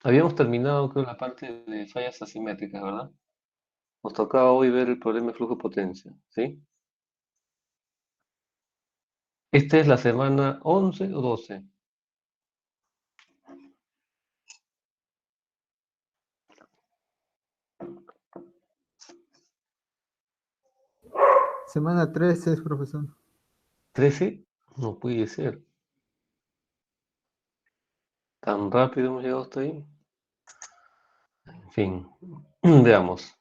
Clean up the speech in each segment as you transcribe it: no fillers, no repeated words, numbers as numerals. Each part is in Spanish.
Habíamos terminado, creo, la parte de fallas asimétricas, ¿verdad? Nos tocaba hoy ver el problema de flujo de potencia, ¿sí? Esta es la semana 11 o 12. Semana 13 es profesor. 13, no puede ser. Tan rápido hemos llegado hasta ahí. En fin, veamos.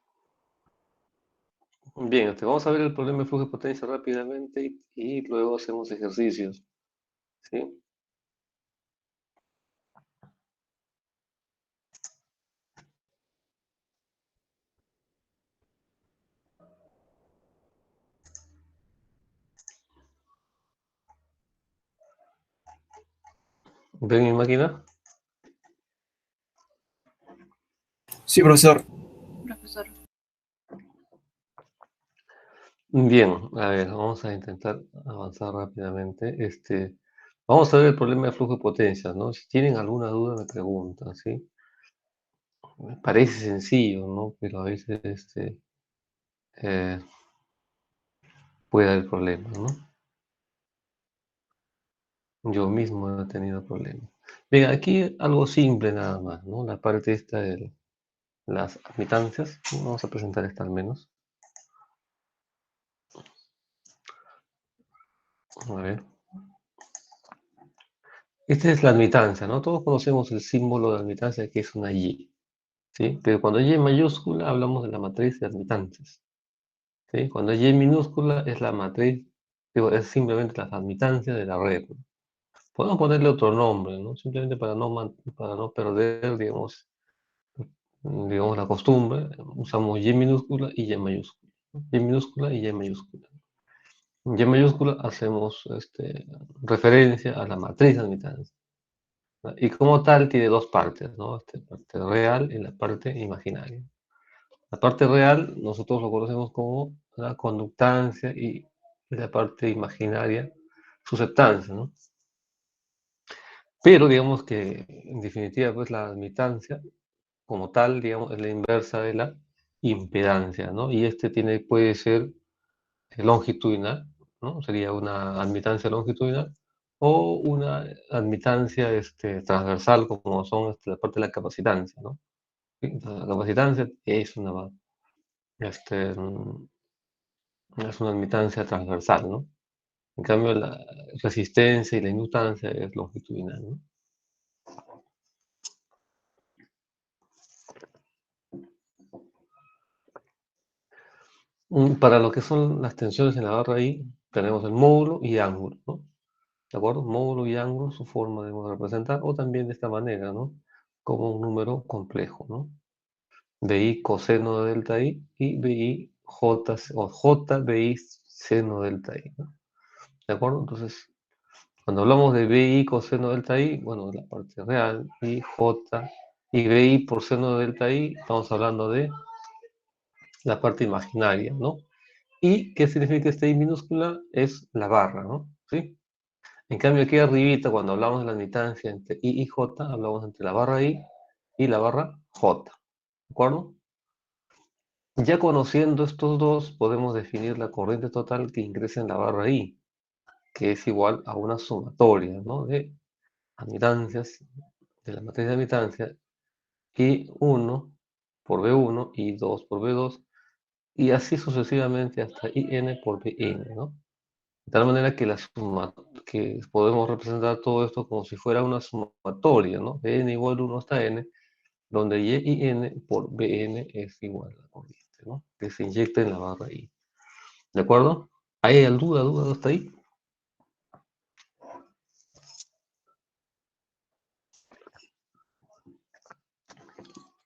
Bien, vamos a ver el problema de flujo de potencia rápidamente y luego hacemos ejercicios, ¿sí? ¿Ven mi máquina? Sí, profesor. Profesor. Bien, a ver, vamos a intentar avanzar rápidamente. Vamos a ver el problema de flujo de potencia, ¿no? Si tienen alguna duda, me preguntan, ¿sí? Parece sencillo, ¿no? Pero a veces eh, puede haber problemas, ¿no? Yo mismo he tenido problemas. Bien, aquí algo simple nada más, ¿no? La parte esta de las admitancias. Vamos a presentar esta al menos. A ver. Esta es la admitancia, ¿no? Todos conocemos el símbolo de admitancia que es una Y, ¿sí? Pero cuando hay Y mayúscula hablamos de la matriz de admitancias, ¿sí? Cuando hay Y minúscula es la matriz, digo, es simplemente las admitancias de la red, ¿no? Podemos ponerle otro nombre, ¿no? Simplemente para no perder, digamos, la costumbre, usamos Y minúscula y Y mayúscula, ¿no? Y minúscula y Y mayúscula. Y mayúscula hacemos referencia a la matriz de admitancia, ¿no? Y como tal tiene dos partes, ¿no? Parte real y la parte imaginaria. La parte real nosotros lo conocemos como la conductancia y la parte imaginaria, susceptancia, ¿no? Pero digamos que en definitiva pues la admitancia como tal, digamos, es la inversa de la impedancia, ¿no? Y puede ser longitudinal, ¿no? Sería una admitancia longitudinal o una admitancia transversal, como son la parte de la capacitancia, ¿no? ¿Sí? Entonces, la capacitancia este, mm, es una admitancia transversal, ¿no? En cambio, la resistencia y la inductancia es longitudinal, ¿no? Para lo que son las tensiones en la barra ahí, tenemos el módulo y ángulo, ¿no? ¿De acuerdo? Módulo y ángulo, su forma de representar, o también de esta manera, ¿no? Como un número complejo, ¿no? BI coseno de delta I y BI J o J BI seno de delta I, ¿no? ¿De acuerdo? Entonces, cuando hablamos de BI coseno de delta I, bueno, la parte real, y J y BI por seno de delta I, estamos hablando de la parte imaginaria, ¿no? ¿Y qué significa esta I minúscula? Es la barra, ¿no? ¿Sí? En cambio, aquí arribita, cuando hablamos de la admitancia entre I y J, hablamos entre la barra I y la barra J. ¿De acuerdo? Ya conociendo estos dos, podemos definir la corriente total que ingresa en la barra I, que es igual a una sumatoria, ¿no? De admitancias, de la matriz de admitancia, I1 por B1, I2 por B2, y así sucesivamente hasta IN por BN, ¿no? De tal manera que que podemos representar todo esto como si fuera una sumatoria, ¿no? De n igual 1 hasta n, donde y y n por bn es igual a la corriente, ¿no? Que se inyecta en la barra I. ¿De acuerdo? ¿Hay duda hasta ahí?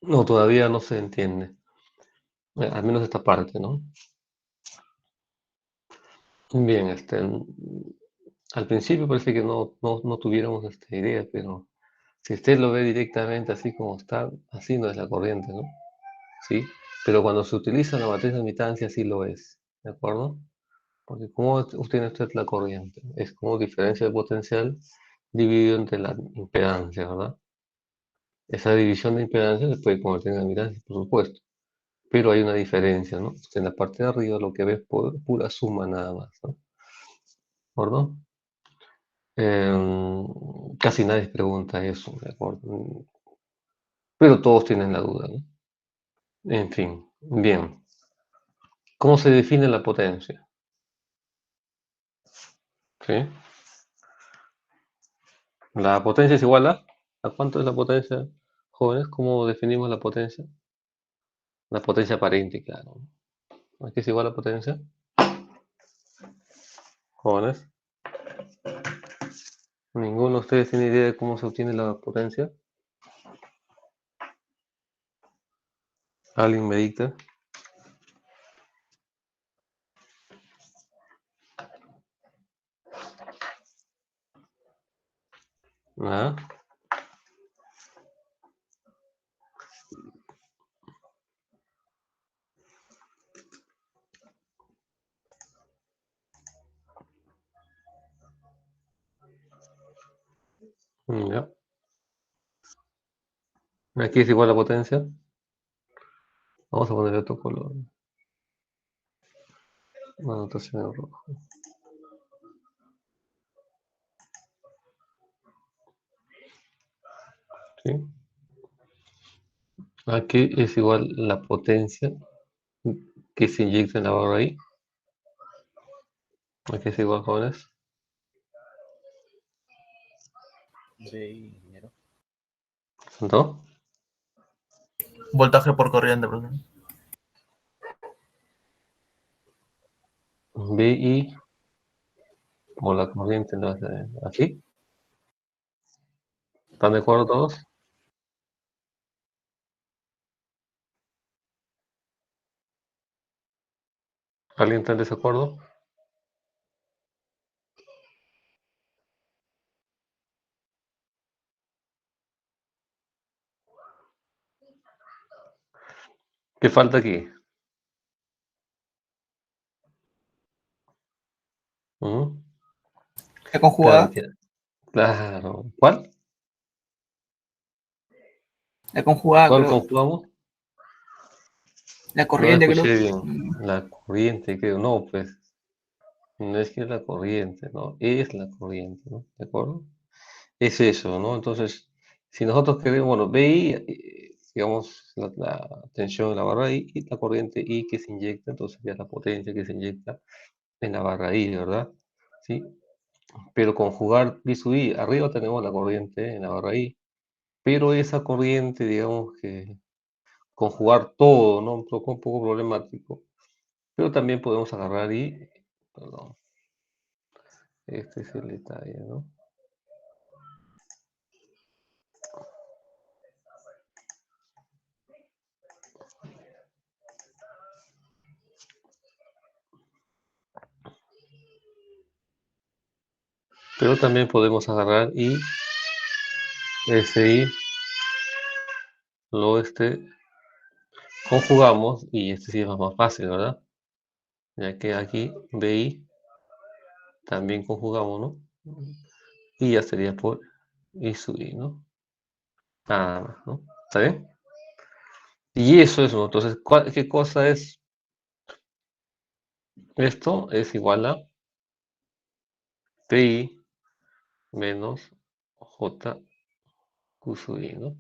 No, todavía no se entiende. Al menos esta parte, ¿no? Bien, al principio parece que no tuviéramos esta idea, pero si usted lo ve directamente así como está, así no es la corriente, ¿no? ¿Sí? Pero cuando se utiliza la matriz de admitancia sí lo es, ¿de acuerdo? Porque ¿cómo obtiene usted la corriente? Es como diferencia de potencial dividido entre la impedancia, ¿verdad? Esa división de impedancia se puede convertir en admitancia, por supuesto, pero hay una diferencia, ¿no? En la parte de arriba lo que ves por pura suma nada más, ¿no? ¿De acuerdo? Casi nadie pregunta eso, ¿de acuerdo? Pero todos tienen la duda, ¿no? En fin, bien. ¿Cómo se define la potencia? ¿Sí? La potencia es igual ¿a cuánto es la potencia, jóvenes? ¿Cómo definimos la potencia? La potencia aparente, claro. ¿A qué es igual la potencia? Jóvenes. ¿Ninguno de ustedes tiene idea de cómo se obtiene la potencia? ¿Alguien me dicta? ¿Ah? Ya. Aquí es igual la potencia. Vamos a poner otro color. Una anotación en rojo. ¿Sí? Aquí es igual la potencia que se inyecta en la barra ahí. Aquí es igual, jóvenes. ¿No? Voltaje por corriente, profesor. BI o la corriente lo hace así. ¿Están de acuerdo todos? ¿Alguien está en desacuerdo? ¿Qué falta aquí? ¿Mm? La conjugada. Cantidad. Claro. ¿Cuál? La conjugada, ¿Cuál creo. conjugamos? La No corriente, creo. escuché bien. La corriente, creo. No, pues. No es que es la corriente, ¿no? Es la corriente, ¿no? ¿De acuerdo? Es eso, ¿no? Entonces, si nosotros queremos, bueno, BI, digamos, la tensión en la barra I y la corriente I que se inyecta, entonces ya es la potencia que se inyecta en la barra I, ¿verdad? ¿Sí? Pero conjugar I sub I, arriba tenemos la corriente en la barra I, pero esa corriente, digamos que conjugar todo, ¿no? Un poco problemático, pero también podemos agarrar I, perdón, este es el detalle, ¿no? Pero también podemos agarrar I, SI, lo conjugamos y este sí es más fácil, ¿verdad? Ya que aquí BI también conjugamos, ¿no? Y ya sería por I sub I, ¿no? Nada más, ¿no? ¿Está bien? Y eso es, ¿no? Entonces, ¿qué cosa es esto? Es igual a PI menos JQ sub I, ¿no?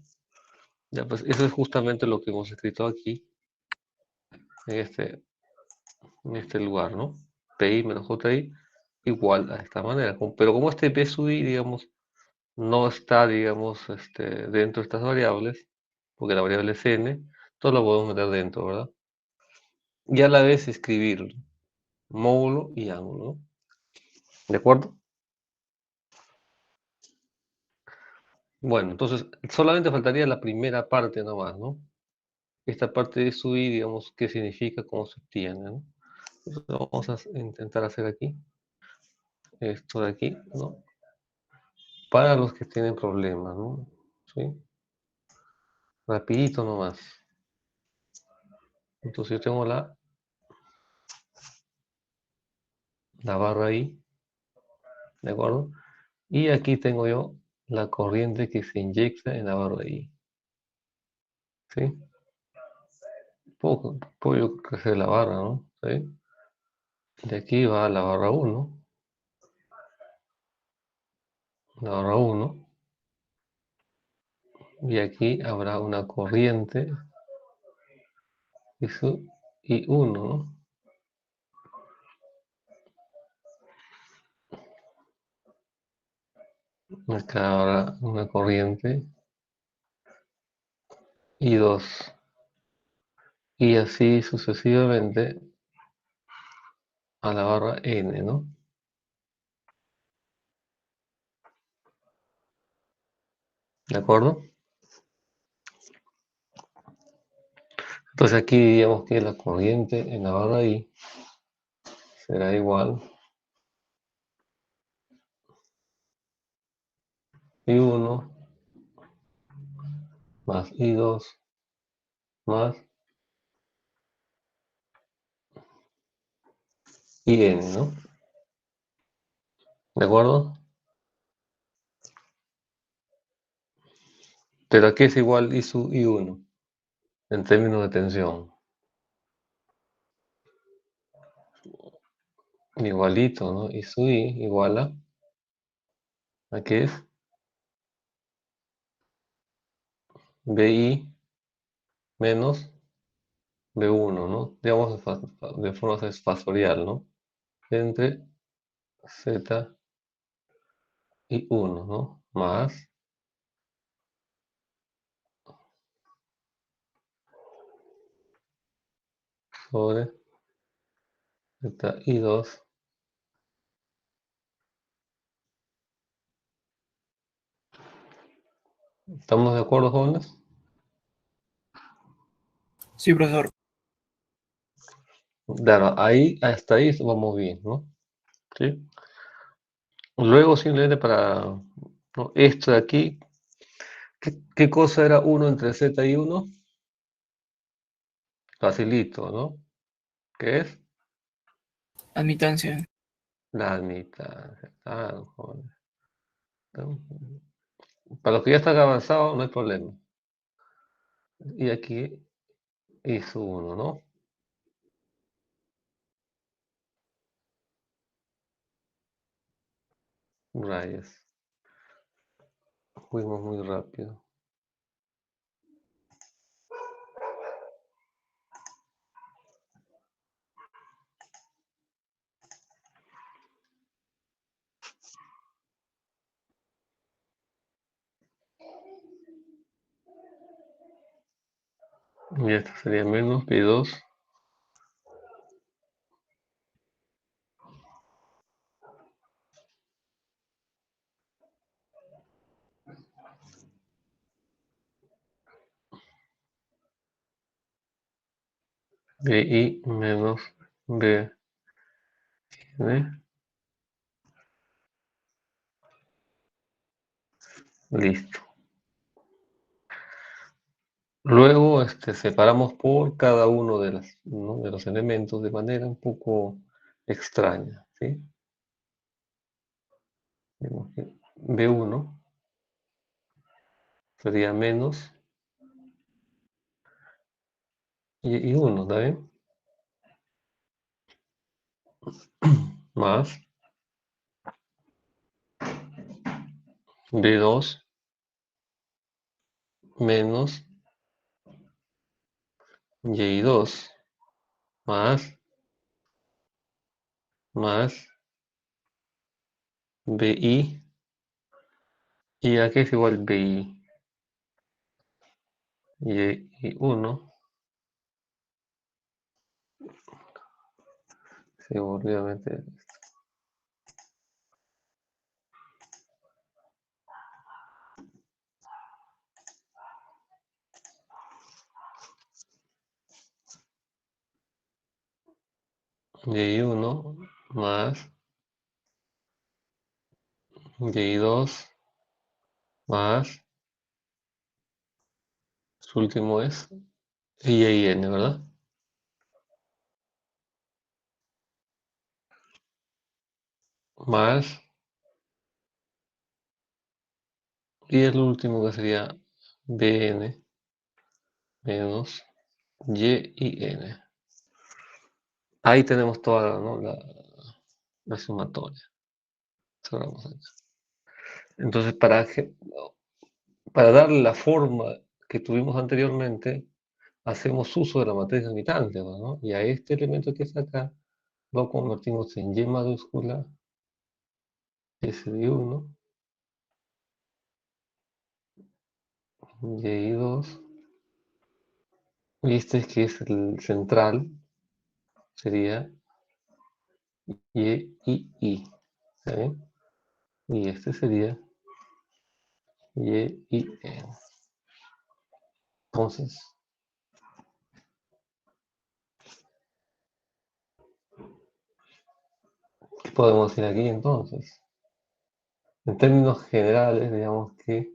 Ya, pues eso es justamente lo que hemos escrito aquí, en este lugar, ¿no? PI menos JI igual a esta manera. Pero como este P sub I, digamos, no está, digamos, dentro de estas variables, porque la variable es n, todo lo podemos meter dentro, ¿verdad? Y a la vez escribirlo, módulo y ángulo, ¿no? ¿De acuerdo? Bueno, entonces solamente faltaría la primera parte nomás, ¿no? Esta parte de subir, digamos, qué significa, cómo se obtiene, ¿no? Entonces, vamos a intentar hacer aquí, esto de aquí, ¿no? Para los que tienen problemas, ¿no? ¿Sí? Rapidito nomás. Entonces yo tengo la barra ahí, ¿de acuerdo? Y aquí tengo yo la corriente que se inyecta en la barra ahí. ¿sí? Puedo crecer la barra, ¿no? ¿Sí? De aquí va la barra 1, la barra 1, y aquí habrá una corriente y 1, ¿no? Acá habrá una corriente y 2, y así sucesivamente a la barra n, ¿no? ¿De acuerdo? Entonces aquí diríamos que la corriente en la barra I será igual I1 más I2 más IN, ¿no? ¿De acuerdo? Pero aquí es igual I sub I1 en términos de tensión. Igualito, ¿no? I sub I igual ¿a qué es? BI menos B1, ¿no? Digamos de forma fasorial, ¿no? Entre Z y 1, ¿no? Más sobre Z y 2. ¿Estamos de acuerdo, jóvenes? Sí, profesor. Claro, ahí, hasta ahí vamos bien, ¿no? ¿Sí? Luego simplemente para, ¿no? Esto de aquí, ¿qué cosa era 1 entre Z y 1? Facilito, ¿no? ¿Qué es? Admitancia. La admitancia. Claro, jóvenes. Para los que ya están avanzados, no hay problema. Y aquí hizo 1, ¿no? Rayos. Fuimos muy rápido. Y esto sería menos P2 BI menos B. Listo. Luego separamos por cada uno de, ¿no? de los elementos de manera un poco extraña, ¿sí? Digamos que B1 sería menos y 1, ¿está bien? Más B2 menos Y2 más BI, y aquí es igual BI y 1 seguramente Y1 más Y2 más su último es IN, ¿verdad? Más, y el último que sería BN menos y y n. Ahí tenemos toda, ¿no? la sumatoria. Cerramos acá. Entonces, para darle la forma que tuvimos anteriormente, hacemos uso de la matriz limitante, ¿no? Y a este elemento que está acá, lo convertimos en y mayúscula, s de 1, y 2, y este es que es el central, sería y, ¿está bien? Y este sería y, n. Entonces, ¿qué podemos decir aquí entonces? En términos generales, digamos que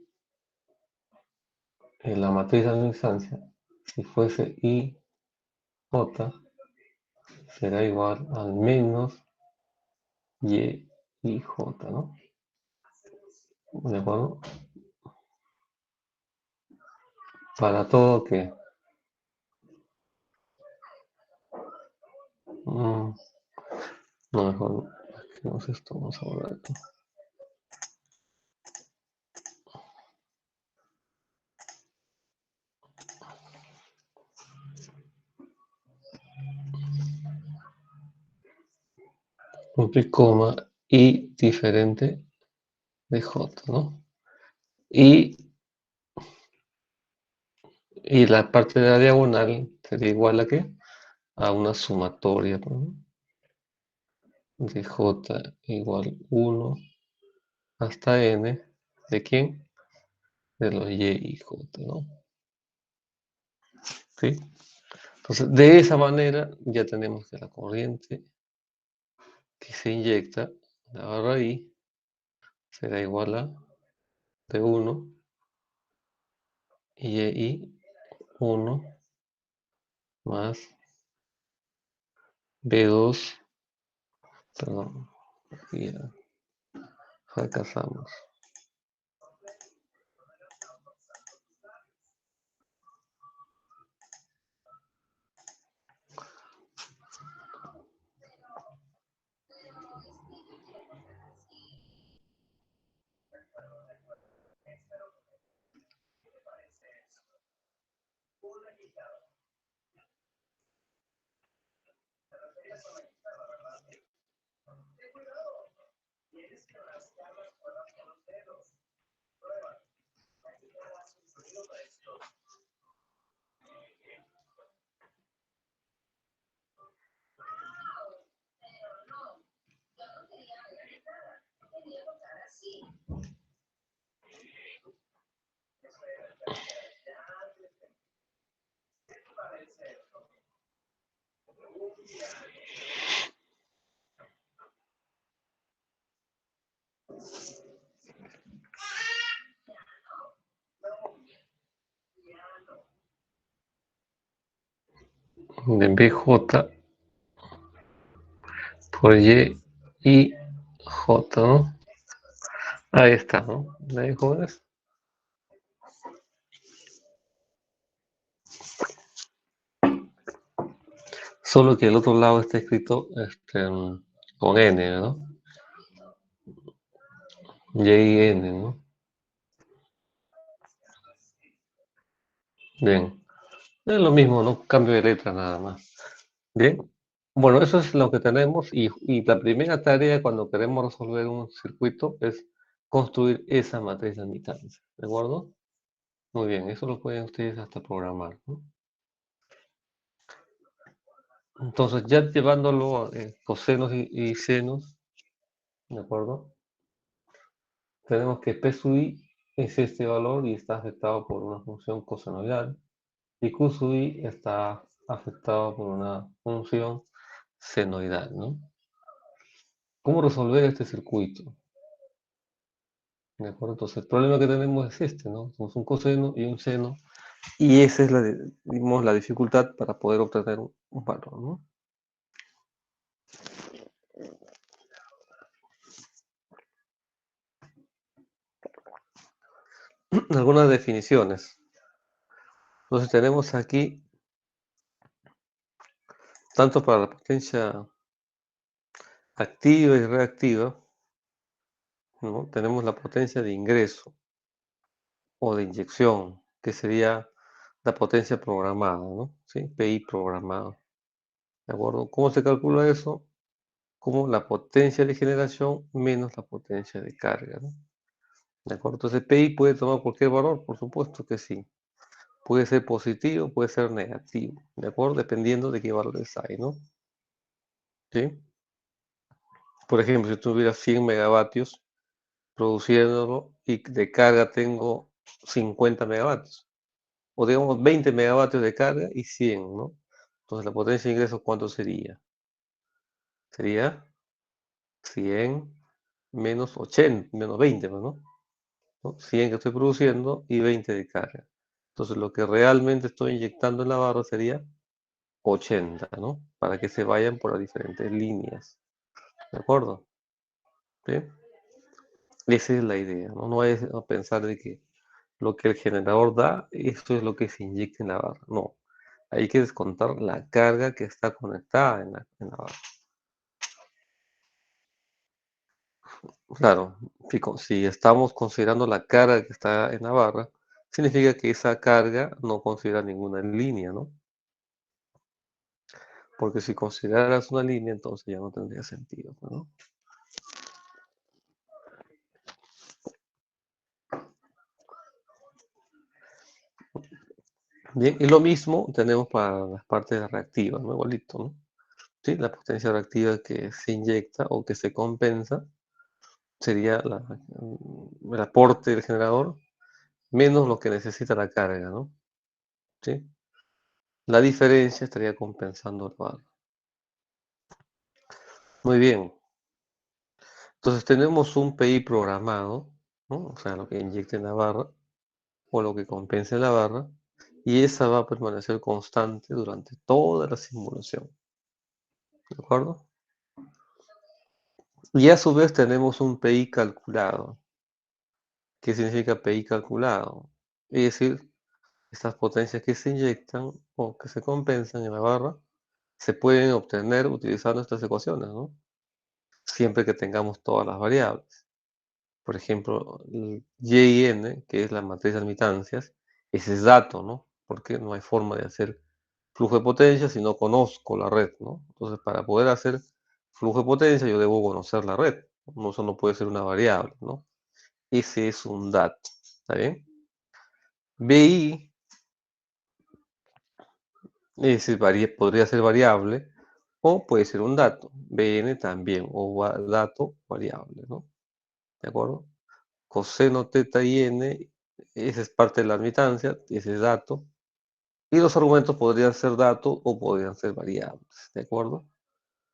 en la matriz de la instancia, si fuese i, j, será igual al menos y j, ¿no? ¿De acuerdo? Para todo que no, mejor no sé esto, vamos a borrar esto. Un coma y diferente de j, ¿no? Y la parte de la diagonal sería igual a ¿qué? A una sumatoria, ¿no? De j igual 1 hasta n, ¿de quién? De los y j, ¿no? ¿Sí? Entonces, de esa manera ya tenemos que la corriente que se inyecta, la barra I, será igual a T1 y 1 más B2, perdón, aquí ya fracasamos. De BJ por y J, ¿no? Ahí está, ¿no? ¿De jóvenes? Solo que el otro lado está escrito con N, ¿no? Y N, ¿no? Bien. Es lo mismo, ¿no? Cambio de letra nada más. Bien. Bueno, eso es lo que tenemos y la primera tarea cuando queremos resolver un circuito es construir esa matriz de admitancia, ¿de acuerdo? Muy bien, eso lo pueden ustedes hasta programar, ¿no? Entonces, ya llevándolo a cosenos y senos, ¿de acuerdo? Tenemos que P sub i es este valor y está afectado por una función cosenoidal, y Q sub i está afectado por una función senoidal, ¿no? ¿Cómo resolver este circuito? ¿De acuerdo? Entonces, el problema que tenemos es este, ¿no? Tenemos un coseno y un seno, y esa es digamos, la dificultad para poder obtener un valor, ¿no? Algunas definiciones. Entonces tenemos aquí, tanto para la potencia activa y reactiva, ¿no? Tenemos la potencia de ingreso o de inyección, que sería la potencia programada, ¿no? ¿Sí? PI programado. ¿De acuerdo? ¿Cómo se calcula eso? Como la potencia de generación menos la potencia de carga, ¿no? ¿De acuerdo? Entonces PI puede tomar cualquier valor, por supuesto que sí. Puede ser positivo, puede ser negativo, ¿de acuerdo? Dependiendo de qué valores hay, ¿no? ¿Sí? Por ejemplo, si tuviera 100 megavatios produciéndolo y de carga tengo 50 megavatios, o digamos 20 megavatios de carga y 100, ¿no? Entonces la potencia de ingreso, ¿cuánto sería? Sería 100 menos 80, menos 20, pues, ¿no? 100 que estoy produciendo y 20 de carga. Entonces lo que realmente estoy inyectando en la barra sería 80, ¿no? Para que se vayan por las diferentes líneas, ¿de acuerdo? ¿Sí? Esa es la idea, ¿no? No es a pensar de que lo que el generador da, esto es lo que se inyecta en la barra. No, hay que descontar la carga que está conectada en la barra. Claro, si estamos considerando la carga que está en la barra, significa que esa carga no considera ninguna línea, ¿no? Porque si consideraras una línea, entonces ya no tendría sentido, ¿no? Bien, y lo mismo tenemos para las partes reactivas, ¿no? Igualito, ¿no? Sí, la potencia reactiva que se inyecta o que se compensa sería el aporte del generador menos lo que necesita la carga, ¿no? ¿Sí? La diferencia estaría compensando el barra. Muy bien. Entonces tenemos un PI programado, ¿no? O sea, lo que inyecta en la barra o lo que compensa en la barra, y esa va a permanecer constante durante toda la simulación. ¿De acuerdo? Y a su vez tenemos un PI calculado. ¿Qué significa PI calculado? Es decir, estas potencias que se inyectan o que se compensan en la barra se pueden obtener utilizando estas ecuaciones, ¿no? Siempre que tengamos todas las variables. Por ejemplo, el Y y N, que es la matriz de admitancias, ese es dato, ¿no? Porque no hay forma de hacer flujo de potencia si no conozco la red, ¿no? Entonces, para poder hacer flujo de potencia, yo debo conocer la red. No, eso no puede ser una variable, ¿no? Ese es un dato, ¿está bien? BI, ese podría ser variable o puede ser un dato. BN también, o dato variable, ¿no? ¿De acuerdo? Coseno, teta y n, esa es parte de la admitancia, ese es dato. Y los argumentos podrían ser datos o podrían ser variables, ¿de acuerdo?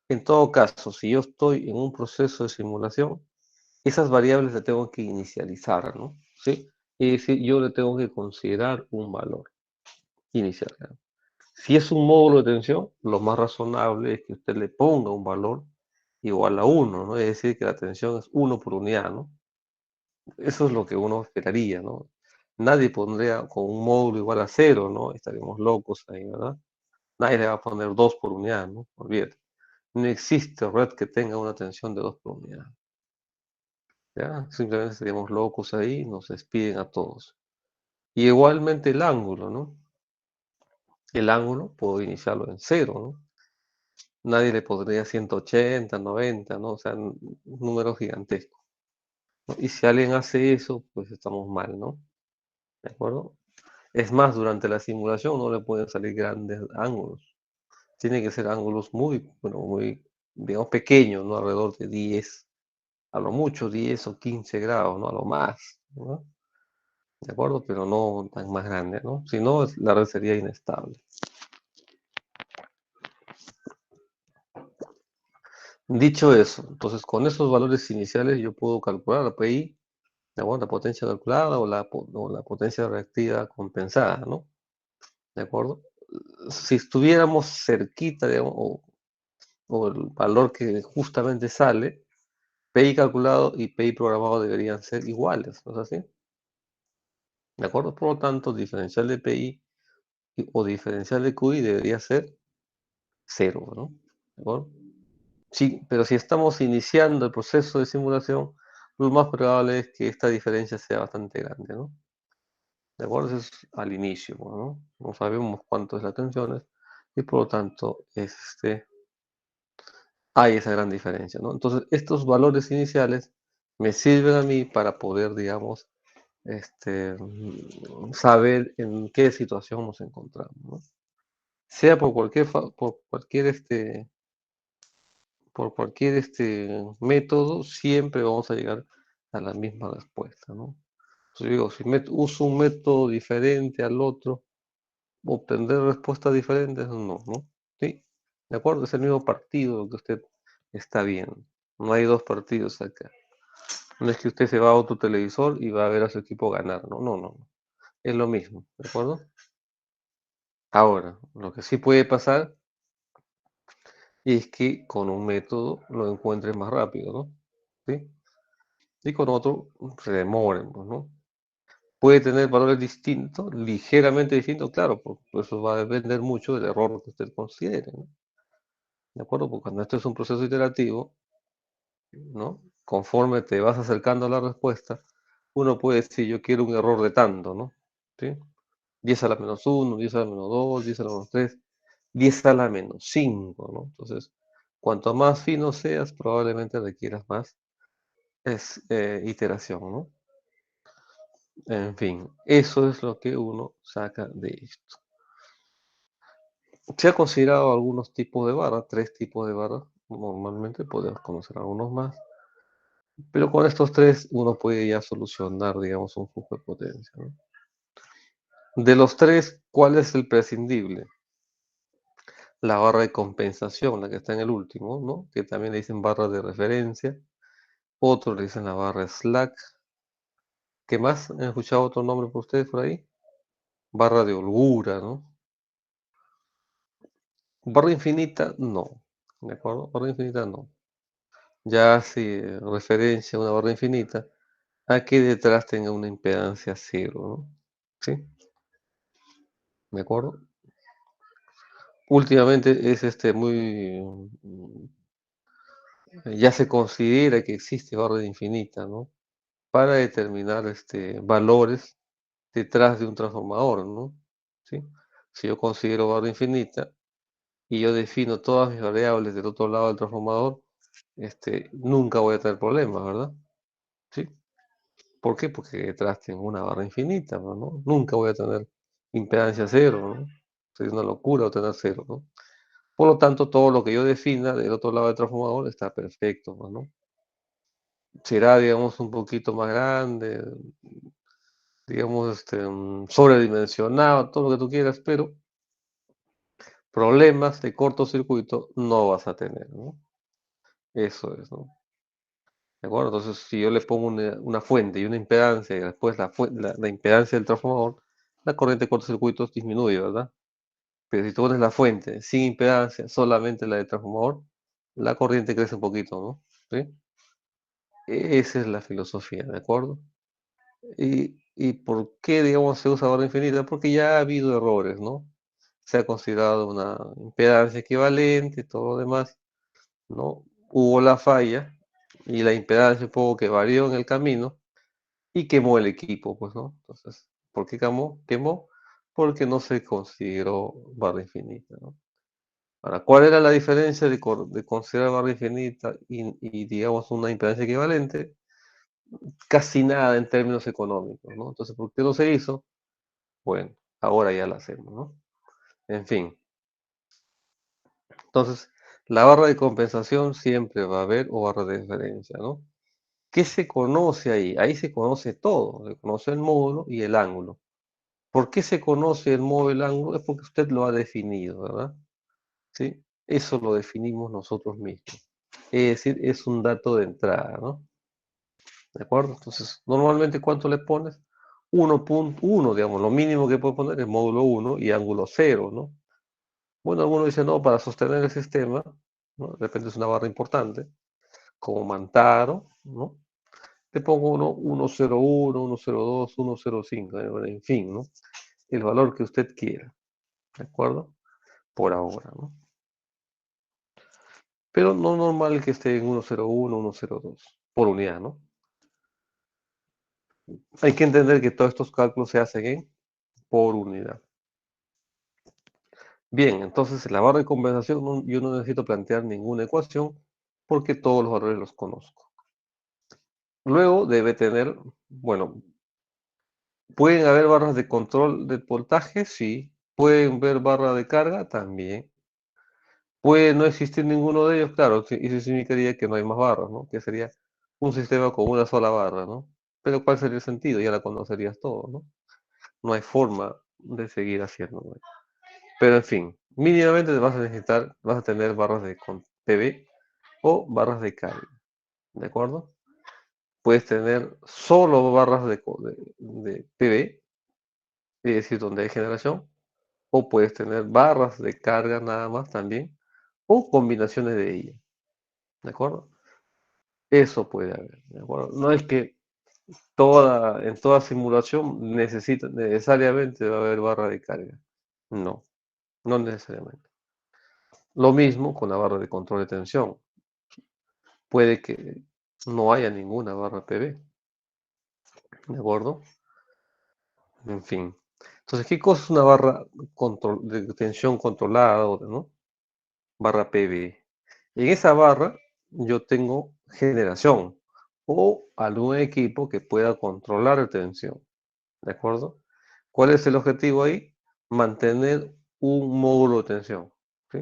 En todo caso, si yo estoy en un proceso de simulación, esas variables las tengo que inicializar, ¿no? ¿Sí? Es decir, yo le tengo que considerar un valor inicial, ¿no? Si es un módulo de tensión, lo más razonable es que usted le ponga un valor igual a 1, ¿no? Es decir, que la tensión es 1 por unidad, ¿no? Eso es lo que uno esperaría, ¿no? Nadie pondría con un módulo igual a 0, ¿no? Estaríamos locos ahí, ¿verdad? Nadie le va a poner 2 por unidad, ¿no? Olvídate. No existe red que tenga una tensión de 2 por unidad. ¿Ya? Simplemente estaríamos locos ahí, nos despiden a todos. Y igualmente el ángulo, ¿no? El ángulo puedo iniciarlo en 0, ¿no? Nadie le pondría 180, 90, ¿no? O sea, un número gigantesco, ¿no? Y si alguien hace eso, pues estamos mal, ¿no? ¿De acuerdo? Es más, durante la simulación no le pueden salir grandes ángulos. Tiene que ser ángulos muy, bueno, muy, digamos, pequeños, ¿no? Alrededor de 10, a lo mucho 10 o 15 grados, ¿no? A lo más, ¿no? ¿De acuerdo? Pero no tan más grande, ¿no? Si no, la red sería inestable. Dicho eso, entonces con esos valores iniciales yo puedo calcular la PI, ¿de acuerdo? La potencia calculada o la potencia reactiva compensada, ¿no? ¿De acuerdo? Si estuviéramos cerquita, digamos, o el valor que justamente sale, PI calculado y PI programado deberían ser iguales, ¿no es así? ¿De acuerdo? Por lo tanto, diferencial de PI o diferencial de QI debería ser 0, ¿no? ¿De acuerdo? Sí, pero si estamos iniciando el proceso de simulación, lo más probable es que esta diferencia sea bastante grande, ¿no? ¿De acuerdo? Eso es al inicio, ¿no? No sabemos cuánto es la tensión y por lo tanto hay esa gran diferencia, ¿no? Entonces, estos valores iniciales me sirven a mí para poder, digamos, saber en qué situación nos encontramos, ¿no? Sea por cualquier método, siempre vamos a llegar a la misma respuesta, ¿no? Entonces digo, si uso un método diferente al otro, obtener respuestas diferentes, no, ¿sí? ¿De acuerdo? Es el mismo partido lo que usted está viendo. No hay dos partidos acá. No es que usted se va a otro televisor y va a ver a su equipo ganar, no. Es lo mismo, ¿de acuerdo? Ahora, lo que sí puede pasar es que con un método lo encuentres más rápido, ¿no? ¿Sí? Y con otro se demoren, pues, ¿no? Puede tener valores distintos, ligeramente distintos, claro, pues eso va a depender mucho del error que usted considere, ¿no? ¿De acuerdo? Porque cuando esto es un proceso iterativo, ¿no? Conforme te vas acercando a la respuesta, uno puede decir, yo quiero un error de tanto, ¿no? ¿Sí? 10 a la menos 1, 10 a la menos 2, 10 a la menos 3, 10 a la menos 5, ¿no? Entonces, cuanto más fino seas, probablemente requieras más iteración, ¿no? En fin, eso es lo que uno saca de esto. Se ha considerado algunos tipos de barras, 3 tipos de barras. Normalmente podemos conocer algunos más. Pero con estos 3 uno puede ya solucionar, digamos, un flujo de potencia, ¿no? De los 3, ¿cuál es el prescindible? La barra de compensación, la que está en el último, ¿no? Que también le dicen barra de referencia. Otros le dicen la barra slack. ¿Qué más? ¿Han escuchado otro nombre por ustedes por ahí? Barra de holgura, ¿no? Barra infinita, no. ¿De acuerdo? Barra infinita, no. Ya si referencia a una barra infinita, a que detrás tenga una impedancia cero, ¿no? ¿Sí? ¿De acuerdo? Últimamente es ya se considera que existe barra infinita, ¿no? Para determinar valores detrás de un transformador, ¿no? ¿Sí? Si yo considero barra infinita y yo defino todas mis variables del otro lado del transformador, nunca voy a tener problemas, ¿verdad? ¿Sí? ¿Por qué? Porque detrás tengo una barra infinita, ¿no? Nunca voy a tener impedancia cero, ¿no? Sería una locura obtener cero, ¿no? Por lo tanto, todo lo que yo defina del otro lado del transformador está perfecto, ¿no? Será, digamos, un poquito más grande, digamos, sobredimensionado, todo lo que tú quieras, pero problemas de cortocircuito no vas a tener, ¿no? Eso es, ¿no? ¿De acuerdo? Entonces, si yo le pongo una fuente y una impedancia y después la impedancia del transformador, la corriente de cortocircuitos disminuye, ¿verdad? Pero si tú pones la fuente sin impedancia, solamente la del transformador, la corriente crece un poquito, ¿no? ¿Sí? Esa es la filosofía, ¿de acuerdo? ¿Y por qué, digamos, se usa barra infinita? Porque ya ha habido errores, ¿no? Se ha considerado una impedancia equivalente y todo lo demás, ¿no? Hubo la falla y la impedancia un poco que varió en el camino y quemó el equipo, pues, ¿no? Entonces, ¿por qué quemó? Quemó porque no se consideró barra infinita, ¿no? Ahora, ¿cuál era la diferencia de considerar barra infinita y, digamos, una impedancia equivalente? Casi nada en términos económicos, ¿no? Entonces, ¿por qué no se hizo? Bueno, ahora ya la hacemos, ¿no? En fin, entonces, la barra de compensación siempre va a haber o barra de referencia, ¿no? ¿Qué se conoce ahí? Ahí se conoce todo, se conoce el módulo y el ángulo. ¿Por qué se conoce el módulo y el ángulo? Es porque usted lo ha definido, ¿verdad? ¿Sí? Eso lo definimos nosotros mismos. Es decir, es un dato de entrada, ¿no? ¿De acuerdo? Entonces, normalmente, ¿cuánto le pones? 1.1, digamos, lo mínimo que puede poner es módulo 1 y ángulo 0, ¿no? Bueno, algunos dicen, no, para sostener el sistema, ¿no? De repente es una barra importante, como Mantaro, ¿no? Le pongo 1.01, 1.02, 1.05, en fin, ¿no? El valor que usted quiera. ¿De acuerdo? Por ahora, ¿no? Pero no normal que esté en 101, 102 por unidad, ¿no? Hay que entender que todos estos cálculos se hacen en por unidad. Bien, entonces en la barra de compensación yo no necesito plantear ninguna ecuación porque todos los valores los conozco. Luego debe tener, bueno, ¿pueden haber barras de control de voltaje? Sí. ¿Pueden ver barra de carga? También. ¿Puede no existir ninguno de ellos? Claro, eso significaría que no hay más barras, ¿no? Que sería un sistema con una sola barra, ¿no? Pero ¿cuál sería el sentido? Ya la conocerías todo, ¿no? No hay forma de seguir haciéndolo. Pero en fin, mínimamente vas a tener barras de PV o barras de carga, ¿de acuerdo? Puedes tener solo barras de PV, es decir, donde hay generación, o puedes tener barras de carga nada más también, o combinaciones de ellas, ¿de acuerdo? Eso puede haber, ¿de acuerdo? No es que en toda simulación necesariamente va a haber barra de carga. No, no necesariamente. Lo mismo con la barra de control de tensión. Puede que no haya ninguna barra PV, ¿de acuerdo? En fin. Entonces, ¿qué cosa es una barra de tensión controlada, ¿no? Barra PV. En esa barra yo tengo generación o algún equipo que pueda controlar la tensión, ¿de acuerdo? ¿Cuál es el objetivo ahí? Mantener un módulo de tensión, ¿sí?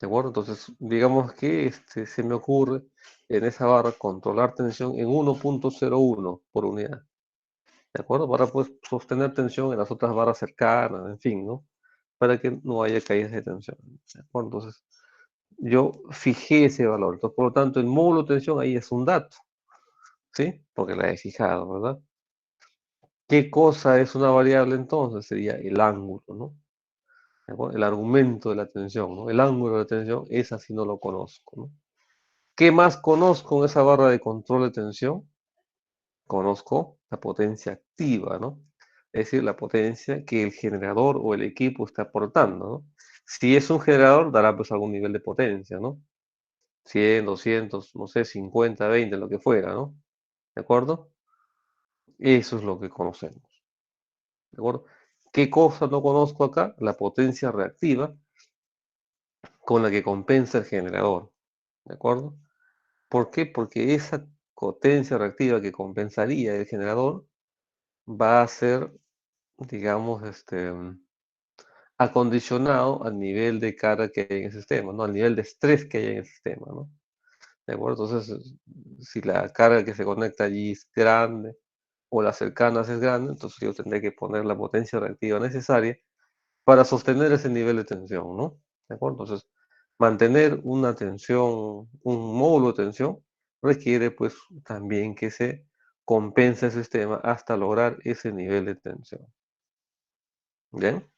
¿De acuerdo? Entonces, digamos que se me ocurre en esa barra controlar tensión en 1.01 por unidad, ¿de acuerdo? Para pues sostener tensión en las otras barras cercanas, en fin, ¿no? Para que no haya caídas de tensión, ¿de acuerdo? Entonces, yo fijé ese valor. Entonces, por lo tanto, el módulo de tensión ahí es un dato, ¿sí? Porque la he fijado, ¿verdad? ¿Qué cosa es una variable entonces? Sería el ángulo, ¿no? ¿De acuerdo? El argumento de la tensión, ¿no? El ángulo de la tensión, esa sí no lo conozco, ¿no? ¿Qué más conozco en esa barra de control de tensión? Conozco la potencia activa, ¿no? Es decir, la potencia que el generador o el equipo está aportando, ¿no? Si es un generador, dará pues algún nivel de potencia, ¿no? 100, 200, no sé, 50, 20, lo que fuera, ¿no? ¿De acuerdo? Eso es lo que conocemos, ¿de acuerdo? ¿Qué cosa no conozco acá? La potencia reactiva con la que compensa el generador, ¿de acuerdo? ¿Por qué? Porque esa potencia reactiva que compensaría el generador va a ser, digamos, acondicionado al nivel de carga que hay en el sistema, ¿no? Al nivel de estrés que hay en el sistema, ¿no? ¿De acuerdo? Entonces, si la carga que se conecta allí es grande o las cercanas es grande, entonces yo tendré que poner la potencia reactiva necesaria para sostener ese nivel de tensión, ¿no? ¿De acuerdo? Entonces, mantener una tensión, un módulo de tensión, requiere pues también que se compense el sistema hasta lograr ese nivel de tensión. ¿Bien?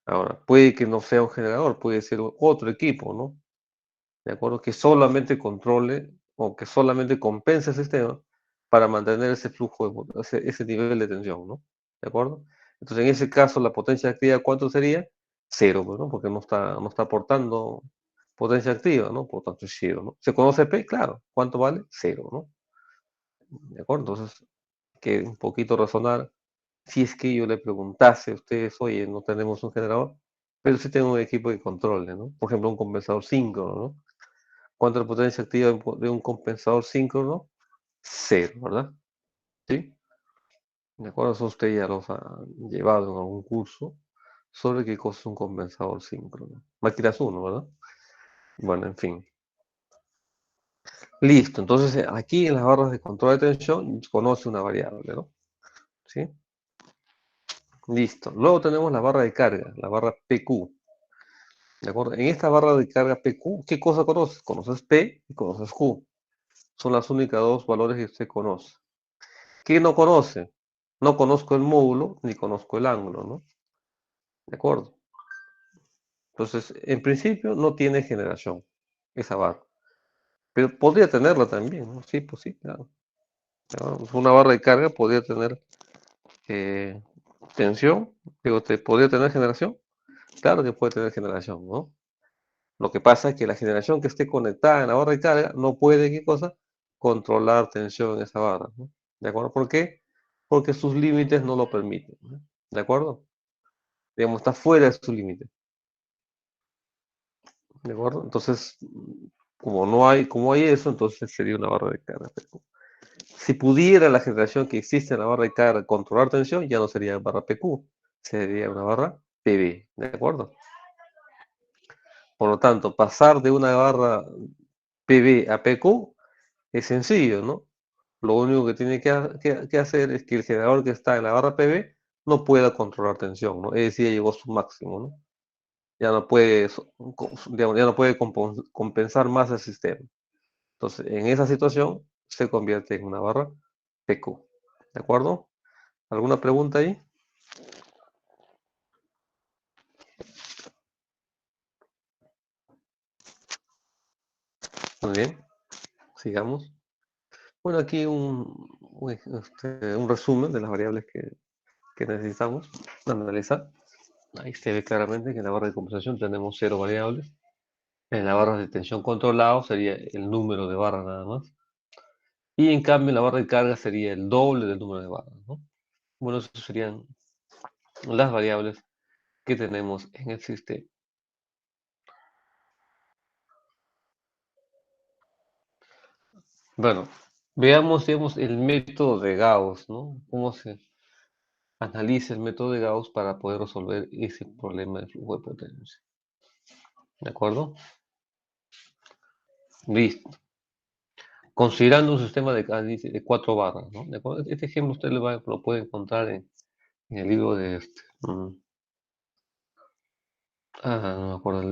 Ahora, puede que no sea un generador, puede ser otro equipo, ¿no? ¿De acuerdo? Que solamente controle o que solamente compense el sistema para mantener ese flujo, ese nivel de tensión, ¿no? ¿De acuerdo? Entonces, en ese caso, la potencia activa, ¿cuánto sería? Cero, pues, ¿no? Porque no está aportando potencia activa, ¿no? Por tanto, es cero, ¿no? ¿Se conoce P? Claro. ¿Cuánto vale? Cero, ¿no? ¿De acuerdo? Entonces, que un poquito razonar. Si es que yo le preguntase a ustedes, oye, no tenemos un generador, pero sí tengo un equipo de control, ¿no? Por ejemplo, un compensador síncrono, ¿no? ¿Cuánto es la potencia activa de un compensador síncrono? Cero, ¿verdad? ¿Sí? De acuerdo, eso usted ya los ha llevado en algún curso sobre qué cosa es un compensador síncrono. Máquinas 1, ¿verdad? Bueno, en fin. Listo, entonces aquí en las barras de control de tensión conoce una variable, ¿no? ¿Sí? Listo. Luego tenemos la barra de carga, la barra PQ. ¿De acuerdo? En esta barra de carga PQ, ¿qué cosa conoces? Conoces P y conoces Q. Son las únicas dos valores que usted conoce. ¿Qué no conoce? No conozco el módulo ni conozco el ángulo, ¿no? ¿De acuerdo? Entonces, en principio no tiene generación esa barra. Pero podría tenerla también, ¿no? Sí, pues sí, claro. Claro, una barra de carga podría tener tensión, digo, podría tener generación. Claro que puede tener generación, ¿no? Lo que pasa es que la generación que esté conectada en la barra de carga no puede, ¿qué cosa? Controlar tensión en esa barra, ¿no? ¿De acuerdo? ¿Por qué? Porque sus límites no lo permiten, ¿no? ¿De acuerdo? Digamos, está fuera de su límite, ¿de acuerdo? Entonces, como hay eso, entonces sería una barra de carga. PQ. Si pudiera la generación que existe en la barra de carga controlar tensión, ya no sería barra PQ, sería una barra PB, ¿de acuerdo? Por lo tanto, pasar de una barra PB a PQ es sencillo, ¿no? Lo único que tiene que hacer es que el generador que está en la barra PB no pueda controlar tensión, ¿no? Es decir, ya llegó a su máximo, ¿no? Ya no puede, digamos, ya no puede compensar más el sistema. Entonces, en esa situación se convierte en una barra PQ. ¿De acuerdo? ¿Alguna pregunta ahí? Muy bien, sigamos. Bueno, aquí un resumen de las variables que necesitamos analizar. Ahí se ve claramente que en la barra de compensación tenemos 0 variables. En la barra de tensión controlado sería el número de barras nada más. Y en cambio en la barra de carga sería el doble del número de barras, ¿no? Bueno, esas serían las variables que tenemos en el sistema. Bueno, veamos, digamos, el método de Gauss, ¿no? Cómo se analiza el método de Gauss para poder resolver ese problema de flujo de potencia. ¿De acuerdo? Listo. Considerando un sistema de 4 barras, ¿no? ¿De acuerdo? Este ejemplo usted lo puede encontrar en el libro de no me acuerdo,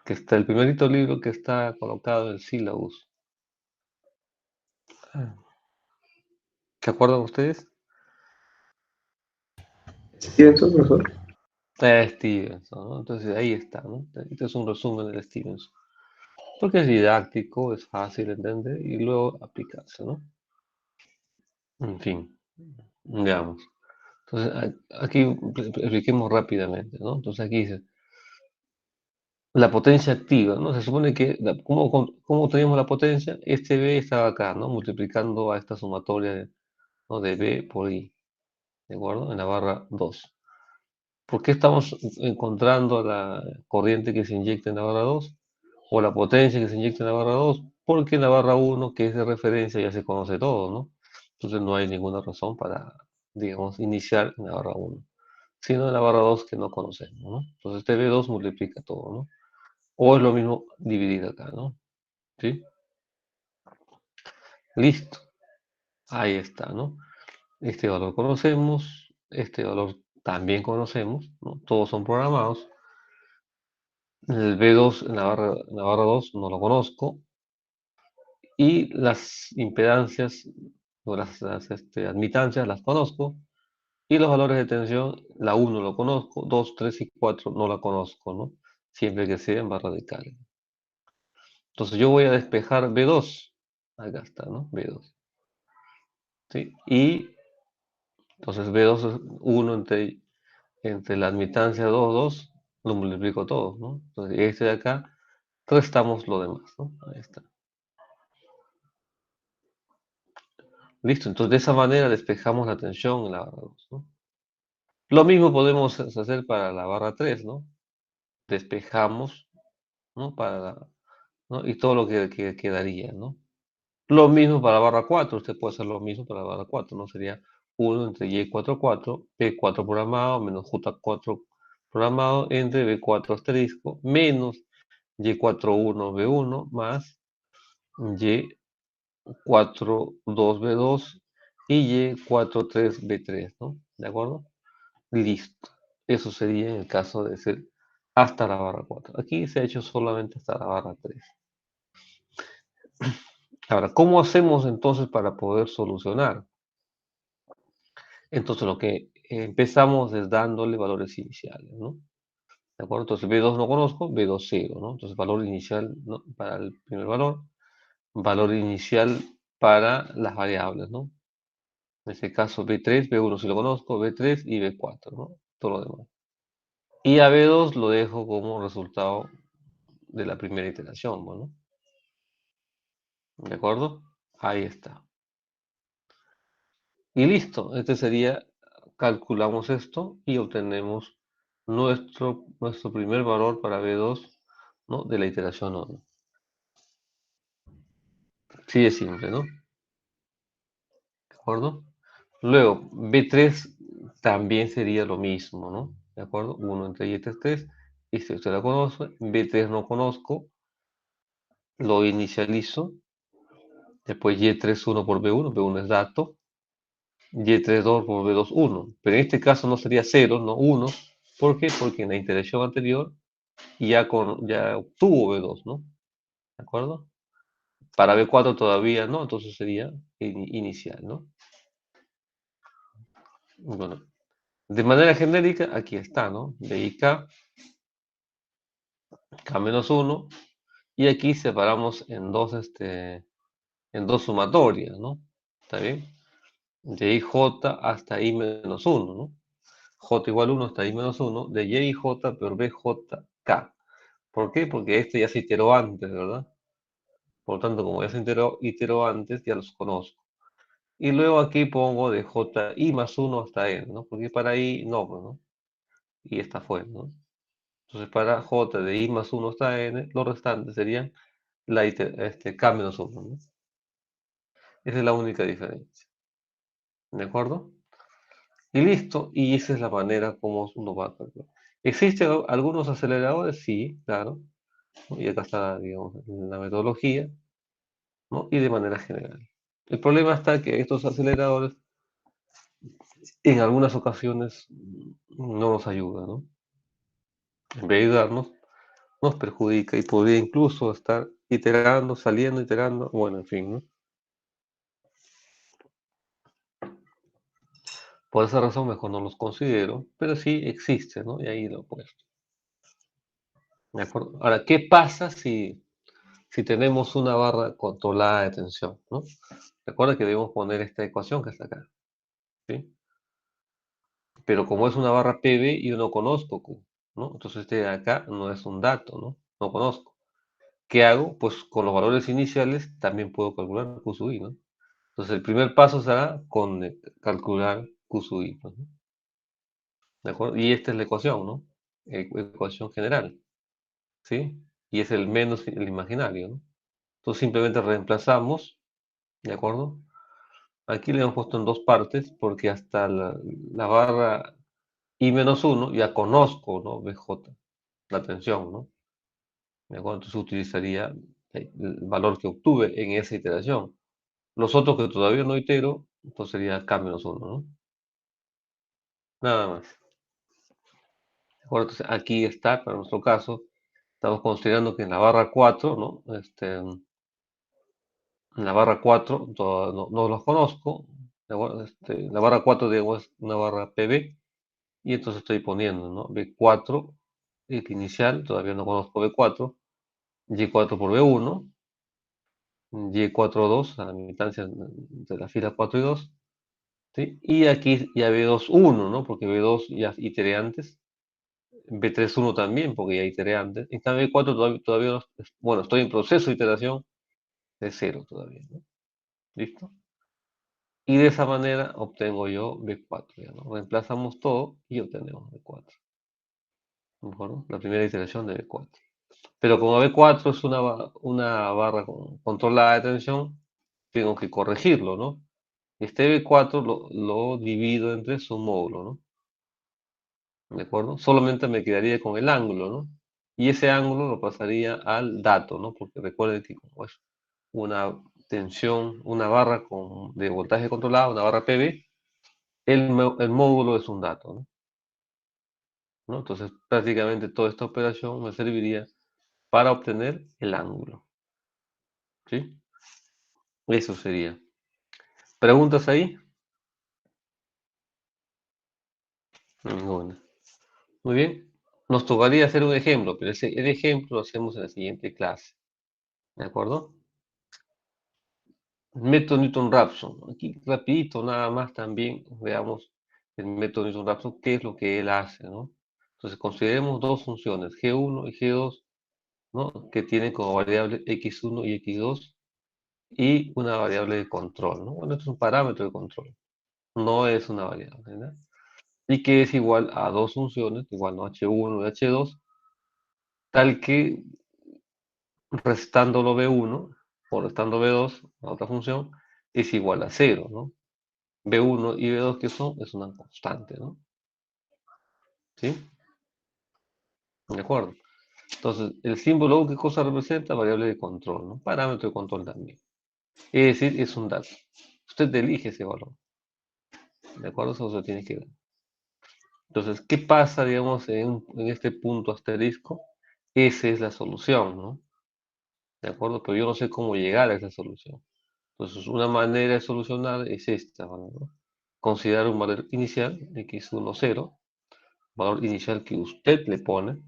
que está el primerito libro que está colocado en el sílabus. Ah, ¿se acuerdan ustedes? ¿Cierto, profesor? Stevenson, ¿no? Entonces ahí está, ¿no? Este es un resumen del Stevenson. Porque es didáctico, es fácil de entender y luego aplicarse, ¿no? En fin, veamos. Entonces, aquí expliquemos rápidamente, ¿no? Entonces aquí dice, la potencia activa, ¿no? Se supone que, ¿cómo tenemos la potencia? Este B estaba acá, ¿no? Multiplicando a esta sumatoria ¿no? de B por I, ¿de acuerdo? En la barra 2. ¿Por qué estamos encontrando la corriente que se inyecta en la barra 2? O la potencia que se inyecta en la barra 2, porque en la barra 1, que es de referencia, ya se conoce todo, ¿no? Entonces no hay ninguna razón para, digamos, iniciar en la barra 1, sino en la barra 2 que no conocemos, ¿no? Entonces este B2 multiplica todo, ¿no? O es lo mismo dividir acá, ¿no? ¿Sí? Listo. Ahí está, ¿no? Este valor conocemos, este valor también conocemos, ¿no? Todos son programados. El B2 en la barra 2 no lo conozco. Y las impedancias o las admitancias las conozco. Y los valores de tensión, la 1 lo conozco, 2 3 y 4 no la conozco, ¿no? Siempre que sea en barra de carga. Entonces yo voy a despejar B2. Acá está, ¿no? B2. ¿Sí? Y entonces B2 es 1 entre la admitancia 2 2 lo multiplico todo, ¿no? Entonces este de acá, restamos lo demás, ¿no? Ahí está. Listo, entonces de esa manera despejamos la tensión en la barra 2, ¿no? Lo mismo podemos hacer para la barra 3, ¿no? Despejamos, ¿no? ¿no? Y todo lo que quedaría, ¿no? Lo mismo para la barra 4, usted puede hacer lo mismo para la barra 4, ¿no? Sería 1 entre Y44, P4 programado, menos J4 programado, entre B4 asterisco, menos Y41B1, más Y42B2 y Y43B3, ¿no? ¿De acuerdo? Listo. Eso sería en el caso de ser hasta la barra 4. Aquí se ha hecho solamente hasta la barra 3. Ahora, ¿cómo hacemos entonces para poder solucionar? Entonces lo que empezamos es dándole valores iniciales, ¿no? ¿De acuerdo? Entonces B2 no conozco, B2 0, ¿no? Entonces valor inicial, ¿no? Para el primer valor inicial para las variables, ¿no? En este caso B3, B1 si lo conozco, B3 y B4, ¿no? Todo lo demás. Y a B2 lo dejo como resultado de la primera iteración, bueno, ¿de acuerdo? Ahí está. Y listo, este sería, calculamos esto y obtenemos nuestro primer valor para B2, ¿no? De la iteración 1. Sí es simple, ¿no? ¿De acuerdo? Luego, B3 también sería lo mismo, ¿no? ¿De acuerdo? 1 entre Y3, 3. Y si usted la conoce, B3 no conozco, lo inicializo. Después Y3, 1 por B1, B1 es dato. Y3, 2 por B2, 1. Pero en este caso no sería 0, no 1. ¿Por qué? Porque en la iteración anterior ya obtuvo B2, ¿no? ¿De acuerdo? Para B4 todavía no, entonces sería inicial, ¿no? Bueno, de manera genérica, aquí está, ¿no? B y K menos 1, y aquí separamos en dos sumatorias, ¿no? ¿Está bien? De IJ hasta I menos 1, ¿no? J igual 1 hasta I menos 1, de Y y J por BJ, K. ¿Por qué? Porque este ya se iteró antes, ¿verdad? Por lo tanto, como ya se iteró antes, ya los conozco. Y luego aquí pongo de JI más 1 hasta N, ¿no? Porque para I no, pues, ¿no? Y esta fue, ¿no? Entonces para J de I más 1 hasta N, los restantes serían K menos 1, ¿no? Esa es la única diferencia. ¿De acuerdo? Y listo, y esa es la manera como uno va a calcular. ¿Existen algunos aceleradores? Sí, claro, ¿no? Y acá está, digamos, la metodología, ¿no? Y de manera general. El problema está que estos aceleradores en algunas ocasiones no nos ayudan, ¿no? En vez de ayudarnos, nos perjudica y podría incluso estar iterando, saliendo, iterando, bueno, en fin, ¿no? Por esa razón mejor no los considero, pero sí existe, ¿no? Y ahí lo he puesto. ¿De acuerdo? Ahora, ¿qué pasa si tenemos una barra controlada de tensión, ¿no? Recuerda que debemos poner esta ecuación que está acá, ¿sí? Pero como es una barra PV, yo no conozco Q, ¿no? Entonces este de acá no es un dato, ¿no? No conozco. ¿Qué hago? Pues con los valores iniciales también puedo calcular Q sub I, ¿no? Entonces el primer paso será con calcular Q sub I, pues, ¿no? ¿De acuerdo? Y esta es la ecuación, ¿no? Ecuación general, ¿sí? Y es el menos el imaginario, ¿no? Entonces simplemente reemplazamos, ¿de acuerdo? Aquí le hemos puesto en dos partes porque hasta la barra I menos 1 ya conozco, ¿no? BJ, la tensión, ¿no? ¿De acuerdo? Entonces utilizaría el valor que obtuve en esa iteración. Los otros que todavía no itero, entonces sería K menos 1, ¿no? Nada más. ¿De acuerdo? Entonces aquí está, para nuestro caso, estamos considerando que en la barra 4, ¿no? En la barra 4 no los conozco. ¿De acuerdo? La barra 4, digamos, es una barra PB. Y entonces estoy poniendo, ¿no? B4, el inicial, todavía no conozco B4, Y4 por B1, Y4, 2, a la militancia de la fila 4 y 2, ¿sí? Y aquí ya B2, 1, ¿no? Porque B2 ya iteré antes, B3, 1 también, porque ya iteré antes. En cambio, B4 todavía no, bueno, estoy en proceso de iteración de 0 todavía, ¿no? ¿Listo? Y de esa manera obtengo yo B4, ¿ya, no? Reemplazamos todo y obtenemos B4. ¿De acuerdo? La primera iteración de B4. Pero como B4 es una barra controlada de tensión, tengo que corregirlo, ¿no? Este B4 lo divido entre su módulo, ¿no? ¿De acuerdo? Solamente me quedaría con el ángulo, ¿no? Y ese ángulo lo pasaría al dato, ¿no? Porque recuerden que como es una tensión, una barra de voltaje controlado, una barra PV, el módulo es un dato, ¿no? Entonces prácticamente toda esta operación me serviría para obtener el ángulo, ¿sí? Eso sería. ¿Preguntas ahí? Ninguna. Muy bien. Nos tocaría hacer un ejemplo, pero el ejemplo lo hacemos en la siguiente clase. ¿De acuerdo? Método Newton-Raphson. Aquí rapidito, nada más también veamos el método Newton-Raphson, qué es lo que él hace, ¿no? Entonces consideremos dos funciones, G1 y G2, ¿no? Que tienen como variable X1 y X2 y una variable de control, ¿no? Bueno, esto es un parámetro de control, no es una variable, ¿no? Y que es igual a dos funciones, igual ¿no? H1 y H2, tal que restándolo B1 o restando B2, la otra función, es igual a cero, ¿no? B1 y B2 que son, es una constante, ¿no? ¿Sí? ¿De acuerdo? Entonces, el símbolo U, ¿qué cosa representa? Variable de control, ¿no? Parámetro de control también. Es decir, es un dato. Usted elige ese valor. ¿De acuerdo? Eso se tiene que ver. Entonces, ¿qué pasa, digamos, en este punto asterisco? Esa es la solución, ¿no? ¿De acuerdo? Pero yo no sé cómo llegar a esa solución. Entonces, una manera de solucionar es esta, ¿no? Considerar un valor inicial, x1, 0, valor inicial que usted le pone,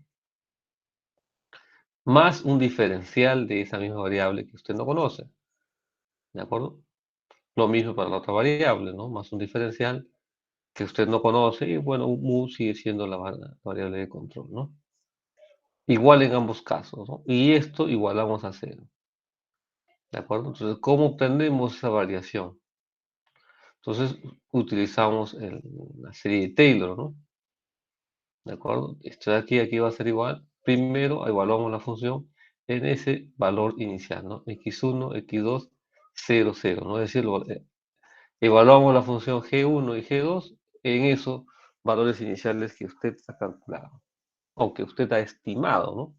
más un diferencial de esa misma variable que usted no conoce, ¿de acuerdo? Lo mismo para la otra variable, ¿no? Más un diferencial que usted no conoce y bueno, mu sigue siendo la variable de control, ¿no? Igual en ambos casos, ¿no? Y esto igualamos a cero, ¿de acuerdo? Entonces, ¿cómo obtenemos esa variación? Entonces, utilizamos la serie de Taylor, ¿no? ¿De acuerdo? Esto de aquí va a ser igual. Primero evaluamos la función en ese valor inicial, ¿no? X1, X2, 0, 0, ¿no? Es decir, evaluamos la función G1 y G2 en esos valores iniciales que usted ha calculado, o que usted ha estimado, ¿no?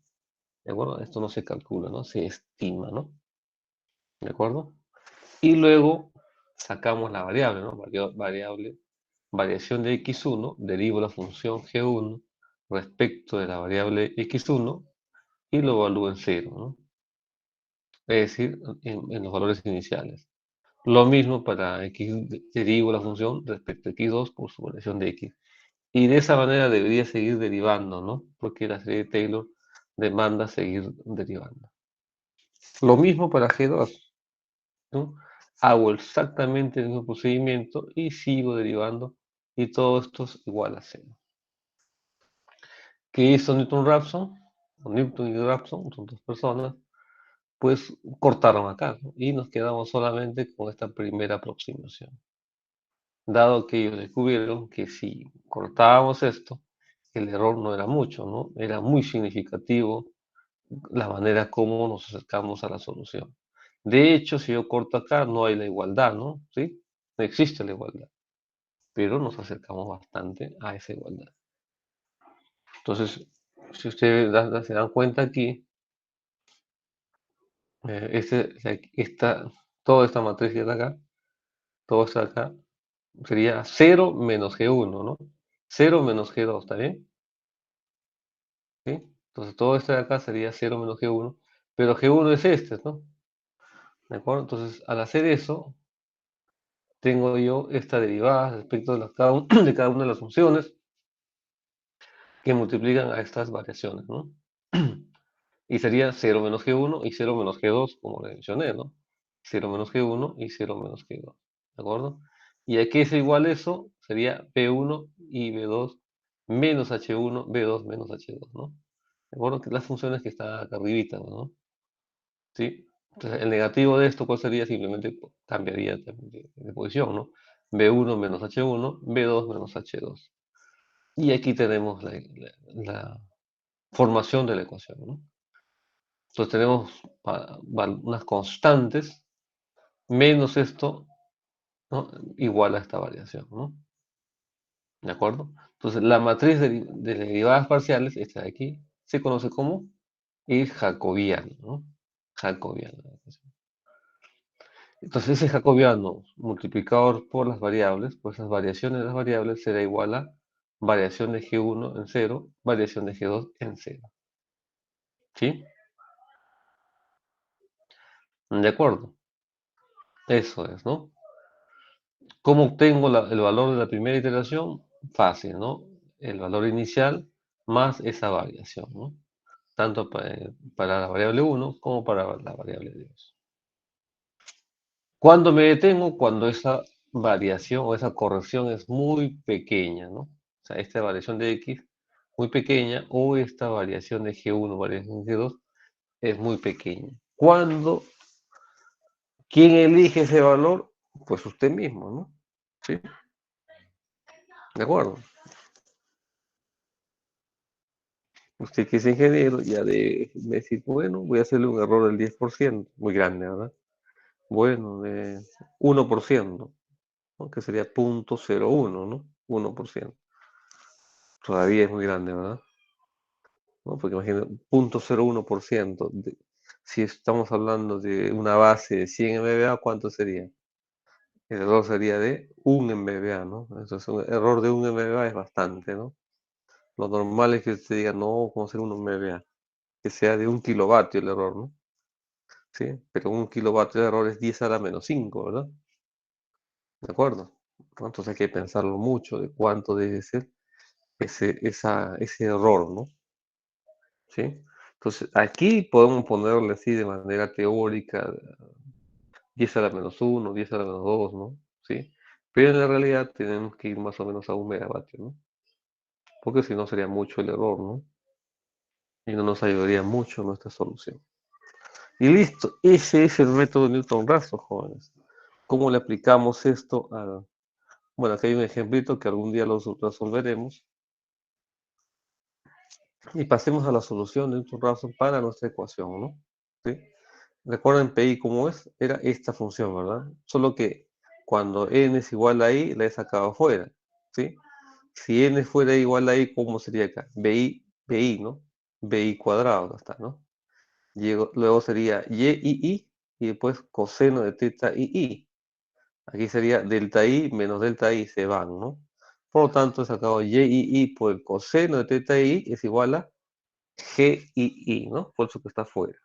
¿De acuerdo? Esto no se calcula, ¿no? Se estima, ¿no? ¿De acuerdo? Y luego sacamos la variable, ¿no? Variable, variación de x1, derivo la función g1 respecto de la variable x1 y lo evalúo en cero, ¿no? Es decir, en los valores iniciales. Lo mismo para x, derivo la función respecto a x2 por su variación de x. Y de esa manera debería seguir derivando, ¿no? Porque la serie de Taylor demanda seguir derivando. Lo mismo para G2, ¿no? Hago exactamente el mismo procedimiento y sigo derivando y todo esto es igual a cero. ¿Qué hizo Newton-Raphson? Newton y Raphson, son dos personas, pues cortaron acá, ¿no? Y nos quedamos solamente con esta primera aproximación. Dado que ellos descubrieron que si cortábamos esto, el error no era mucho, ¿no? Era muy significativo la manera como nos acercamos a la solución. De hecho, si yo corto acá, no hay la igualdad, ¿no? ¿Sí? No existe la igualdad, pero nos acercamos bastante a esa igualdad. Entonces, si ustedes se dan cuenta aquí, toda esta matriz que está acá, todo esto acá, sería 0 menos G1, ¿no? 0 menos G2, ¿está bien? ¿Sí? Entonces todo esto de acá sería 0 menos G1, pero G1 es este, ¿no? ¿De acuerdo? Entonces, al hacer eso, tengo yo esta derivada respecto de, de cada una de las funciones que multiplican a estas variaciones, ¿no? Y sería 0 menos G1 y 0 menos G2, como le mencioné, ¿no? 0 menos G1 y 0 menos G2, ¿de acuerdo? Y aquí es igual eso, sería B1 y B2 menos H1, B2 menos H2, ¿no? ¿De acuerdo? Que las funciones que están acá arribita, ¿no? ¿Sí? Entonces, el negativo de esto, ¿cuál sería? Simplemente pues, cambiaría de posición, ¿no? B1 menos H1, B2 menos H2. Y aquí tenemos la formación de la ecuación, ¿no? Entonces tenemos unas constantes menos esto, ¿no? Igual a esta variación, ¿no? ¿De acuerdo? Entonces la matriz de derivadas parciales, esta de aquí, se conoce como el jacobiano, ¿no? Jacobiano. Entonces ese jacobiano multiplicado por las variables, por esas variaciones de las variables, será igual a variación de G1 en cero, variación de G2 en cero. ¿Sí? De acuerdo. Eso es, ¿no? ¿Cómo obtengo el valor de la primera iteración? Fácil, ¿no? El valor inicial más esa variación, ¿no? Tanto para la variable 1 como para la variable 2. ¿Cuándo me detengo? Cuando esa variación o esa corrección es muy pequeña, ¿no? O sea, esta variación de x muy pequeña o esta variación de G1, variación de G2 es muy pequeña. ¿Cuándo? ¿Quién elige ese valor? Pues usted mismo, ¿no? ¿Sí? ¿De acuerdo? Usted que es ingeniero ya de decir, bueno, voy a hacerle un error del 10%, muy grande, ¿verdad? Bueno, de 1%, ¿no? Que sería 0.01, ¿no? 1%. Todavía es muy grande, ¿verdad? ¿No? Porque imagínate, 0.01%. Si estamos hablando de una base de 100 MBA, ¿cuánto sería? El error sería de 1 MBA, ¿no? Entonces, un error de 1 MBA es bastante, ¿no? Lo normal es que usted diga, no, ¿cómo ser 1 MBA? Que sea de 1 kilovatio el error, ¿no? ¿Sí? Pero 1 kilovatio de error es 10 a la menos 5, ¿verdad? ¿De acuerdo? Entonces hay que pensarlo mucho de cuánto debe ser ese error, ¿no? ¿Sí? Entonces aquí podemos ponerle así de manera teórica 10 a la menos 1, 10 a la menos 2, ¿no? ¿Sí? Pero en la realidad tenemos que ir más o menos a 1 megavatio, ¿no? Porque si no sería mucho el error, ¿no? Y no nos ayudaría mucho nuestra solución. Y listo, ese es el método Newton-Raphson, jóvenes. ¿Cómo le aplicamos esto a... Bueno, aquí hay un ejemplito que algún día lo resolveremos. Y pasemos a la solución de Newton-Raphson para nuestra ecuación, ¿no? ¿Sí? Recuerden PI cómo es, era esta función, ¿verdad? Solo que cuando n es igual a i, la he sacado afuera, ¿sí? Si n fuera igual a i, ¿cómo sería acá? BI, ¿no? BI cuadrado, acá está, ¿no? Luego sería y después coseno de teta i. Aquí sería delta i menos delta i, se van, ¿no? Por lo tanto, he sacado y por el coseno de teta i es igual a GII, ¿no? Por eso que está fuera.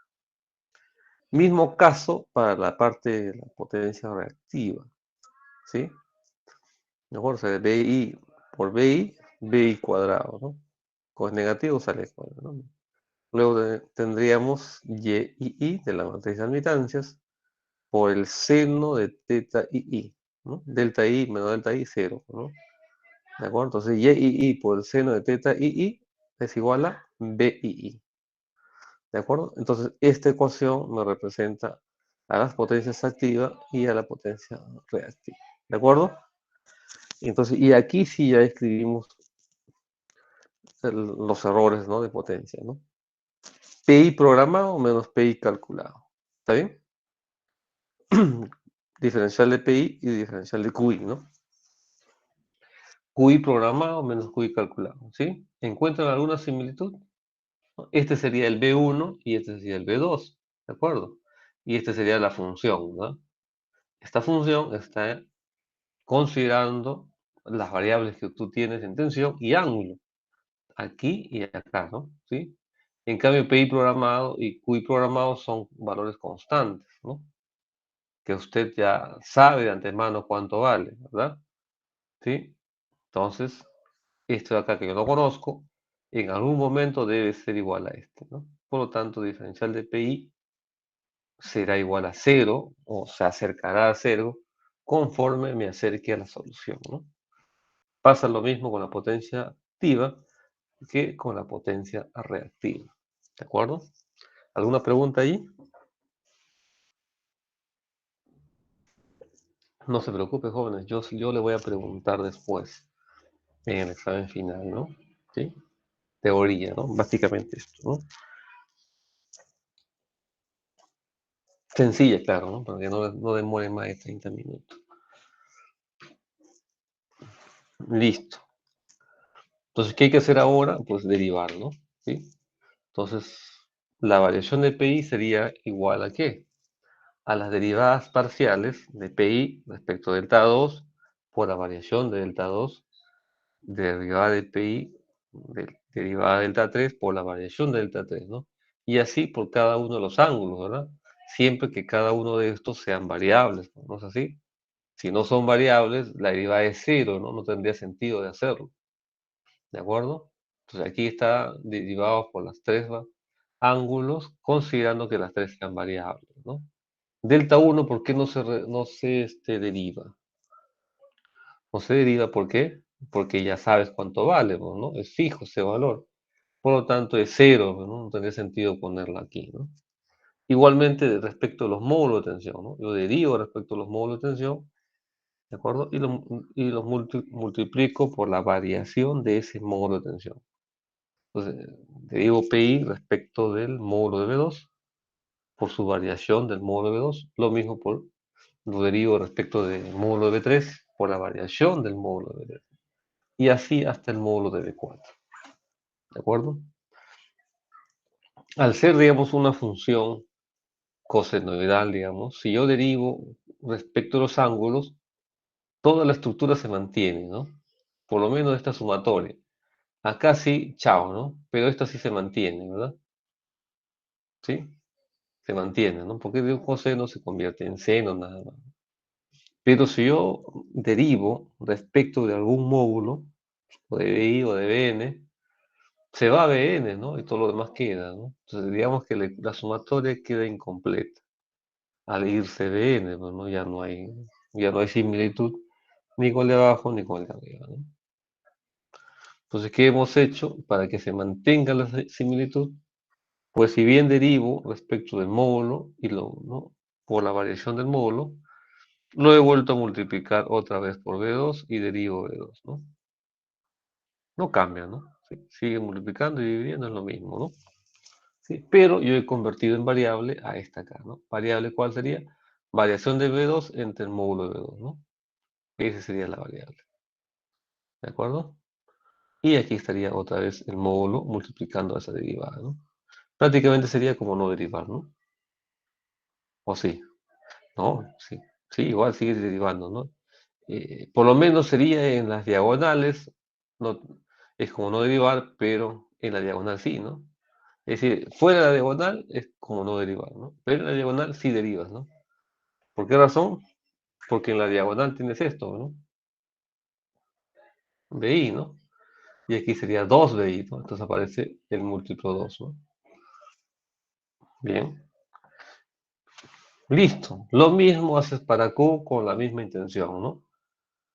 Mismo caso para la parte de la potencia reactiva, ¿sí? Mejor se BI por BI cuadrado, ¿no? Con negativo sale cuadrado, ¿no? Luego tendríamos YI de la matriz de admitancias por el seno de teta I, ¿no? Delta I menos delta I, 0, ¿no? ¿De acuerdo? Entonces YI por el seno de teta II es igual a BI. ¿De acuerdo? Entonces, esta ecuación me representa a las potencias activas y a la potencia reactiva. ¿De acuerdo? Entonces, y aquí sí ya escribimos los errores, ¿no? De potencia, ¿no? PI programado menos PI calculado. ¿Está bien? Diferencial de PI y diferencial de QI, ¿no? QI programado menos QI calculado, ¿sí? ¿Encuentran alguna similitud? Este sería el B1 y este sería el B2, ¿de acuerdo? Y esta sería la función, ¿no? Esta función está considerando las variables que tú tienes en tensión y ángulo, aquí y acá, ¿no? ¿Sí? En cambio, PI programado y QI programado son valores constantes, ¿no? Que usted ya sabe de antemano cuánto vale, ¿verdad? ¿Sí? Entonces, esto de acá que yo no conozco, en algún momento debe ser igual a este, ¿no? Por lo tanto, diferencial de PI será igual a 0 o se acercará a 0 conforme me acerque a la solución, ¿no? Pasa lo mismo con la potencia activa que con la potencia reactiva. ¿De acuerdo? ¿Alguna pregunta ahí? No se preocupe, jóvenes, yo le voy a preguntar después en el examen final, ¿no? ¿Sí? Teoría, ¿no? Básicamente esto, ¿no? Sencilla, claro, ¿no? Para que no demore más de 30 minutos. Listo. Entonces, ¿qué hay que hacer ahora? Pues derivar, ¿no? ¿Sí? Entonces, la variación de PI sería igual a ¿qué? A las derivadas parciales de PI respecto a delta 2 por la variación de delta 2, derivada de PI, derivada de delta 3 por la variación de delta 3, ¿no? Y así por cada uno de los ángulos, ¿verdad? Siempre que cada uno de estos sean variables, ¿no es así? Si no son variables, la derivada es cero, ¿no? No tendría sentido de hacerlo, ¿de acuerdo? Entonces aquí está derivado por las tres ángulos, considerando que las tres sean variables, ¿no? Delta 1, ¿por qué no se deriva? No se deriva, ¿por qué? porque ya sabes cuánto vale, pues, ¿no? Es fijo ese valor. Por lo tanto, es cero, pues, ¿no? No tendría sentido ponerla aquí, ¿no? Igualmente, respecto a los módulos de tensión, ¿no? Yo derivo respecto a los módulos de tensión, ¿de acuerdo? Y los multiplico por la variación de ese módulo de tensión. Entonces, derivo PI respecto del módulo de B2 por su variación del módulo de B2. Lo mismo lo derivo respecto del módulo de B3 por la variación del módulo de B3. Y así hasta el módulo de B4. ¿De acuerdo? Al ser, digamos, una función cosenoidal, digamos, si yo derivo respecto a los ángulos, toda la estructura se mantiene, ¿no? Por lo menos esta sumatoria. Acá sí, chao, ¿no? Pero esta sí se mantiene, ¿verdad? ¿Sí? Se mantiene, ¿no? Porque de un coseno se convierte en seno nada más. Pero si yo derivo respecto de algún módulo, o de BI o de BN, se va a BN, ¿no? Y todo lo demás queda, ¿no? Entonces digamos que la sumatoria queda incompleta. Al irse BN, pues, ¿no? Ya no hay similitud ni con el de abajo ni con el de arriba, ¿no? Entonces, ¿qué hemos hecho para que se mantenga la similitud? Pues si bien derivo respecto del módulo ¿no? Por la variación del módulo, lo he vuelto a multiplicar otra vez por B2 y derivo B2, ¿no? No cambia, ¿no? Sí, sigue multiplicando y dividiendo, es lo mismo, ¿no? Sí, pero yo he convertido en variable a esta acá, ¿no? ¿Variable cuál sería? Variación de B2 entre el módulo de B2, ¿no? Esa sería la variable, ¿de acuerdo? Y aquí estaría otra vez el módulo multiplicando esa derivada, ¿no? Prácticamente sería como no derivar, ¿no? ¿O sí? No, sí, sí, igual sigue derivando, ¿no? Por lo menos sería en las diagonales, no, es como no derivar, pero en la diagonal sí, ¿no? Es decir, fuera de la diagonal es como no derivar, ¿no? Pero en la diagonal sí derivas, ¿no? ¿Por qué razón? Porque en la diagonal tienes esto, ¿no? BI, ¿no? Y aquí sería 2BI, ¿no? Entonces aparece el múltiplo 2, ¿no? Bien, listo. Lo mismo haces para Q con la misma intención, ¿no?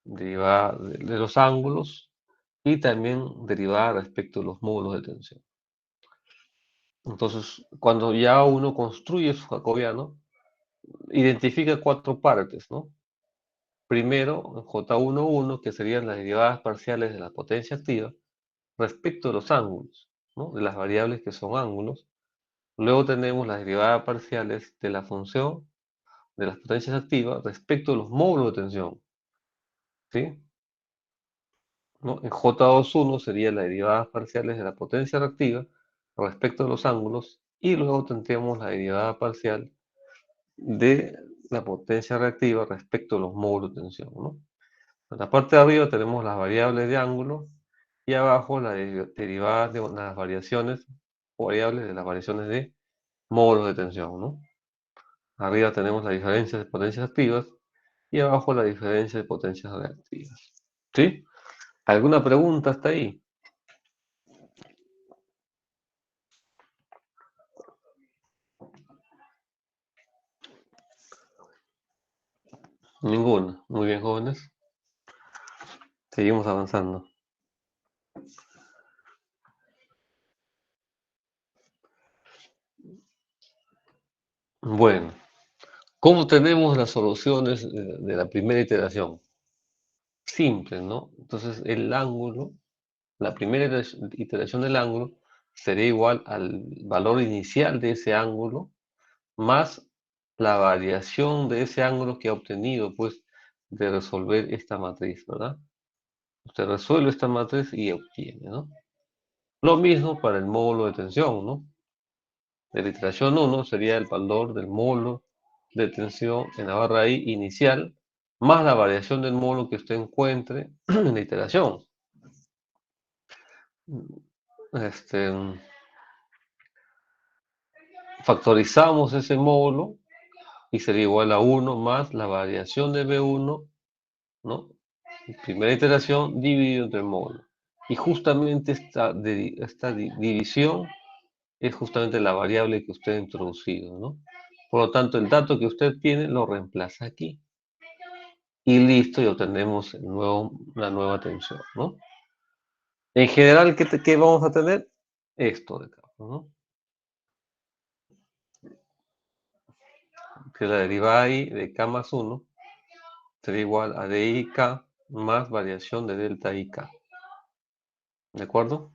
Derivar de los ángulos y también derivar respecto a los módulos de tensión. Entonces, cuando ya uno construye su jacobiano, identifica cuatro partes, ¿no? Primero, J11, que serían las derivadas parciales de la potencia activa respecto de los ángulos, ¿no? De las variables que son ángulos. Luego tenemos las derivadas parciales de la función de las potencias activas respecto de los módulos de tensión, ¿sí? ¿No? En J21 serían las derivadas parciales de la potencia reactiva respecto de los ángulos y luego tendríamos la derivada parcial de la potencia reactiva respecto a los módulos de tensión, ¿no? En la parte de arriba tenemos las variables de ángulo y abajo las derivadas de las variaciones o variables de las variaciones de módulos de tensión, ¿no? Arriba tenemos las diferencias de potencias activas y abajo la diferencia de potencias reactivas. ¿Sí? ¿Alguna pregunta hasta ahí? Ninguna. Muy bien, jóvenes. Seguimos avanzando. Bueno, ¿cómo tenemos las soluciones de la primera iteración? Simple, ¿no? Entonces, el ángulo, la primera iteración del ángulo sería igual al valor inicial de ese ángulo más la variación de ese ángulo que ha obtenido, pues, de resolver esta matriz, ¿verdad? Usted resuelve esta matriz y obtiene, ¿no? Lo mismo para el módulo de tensión, ¿no? De la iteración 1 sería el valor del módulo de tensión en la barra I inicial, más la variación del módulo que usted encuentre en la iteración. Este, factorizamos ese módulo y sería igual a 1 más la variación de B1, ¿no? Primera iteración dividido entre el módulo. Y justamente esta división es justamente la variable que usted ha introducido, ¿no? Por lo tanto, el dato que usted tiene lo reemplaza aquí. y listo, y obtenemos la nueva tensión, ¿no? En general, ¿qué vamos a tener? Esto de acá, ¿no? Que la derivada I de K más 1 será igual a DIK más variación de delta IK. ¿De acuerdo?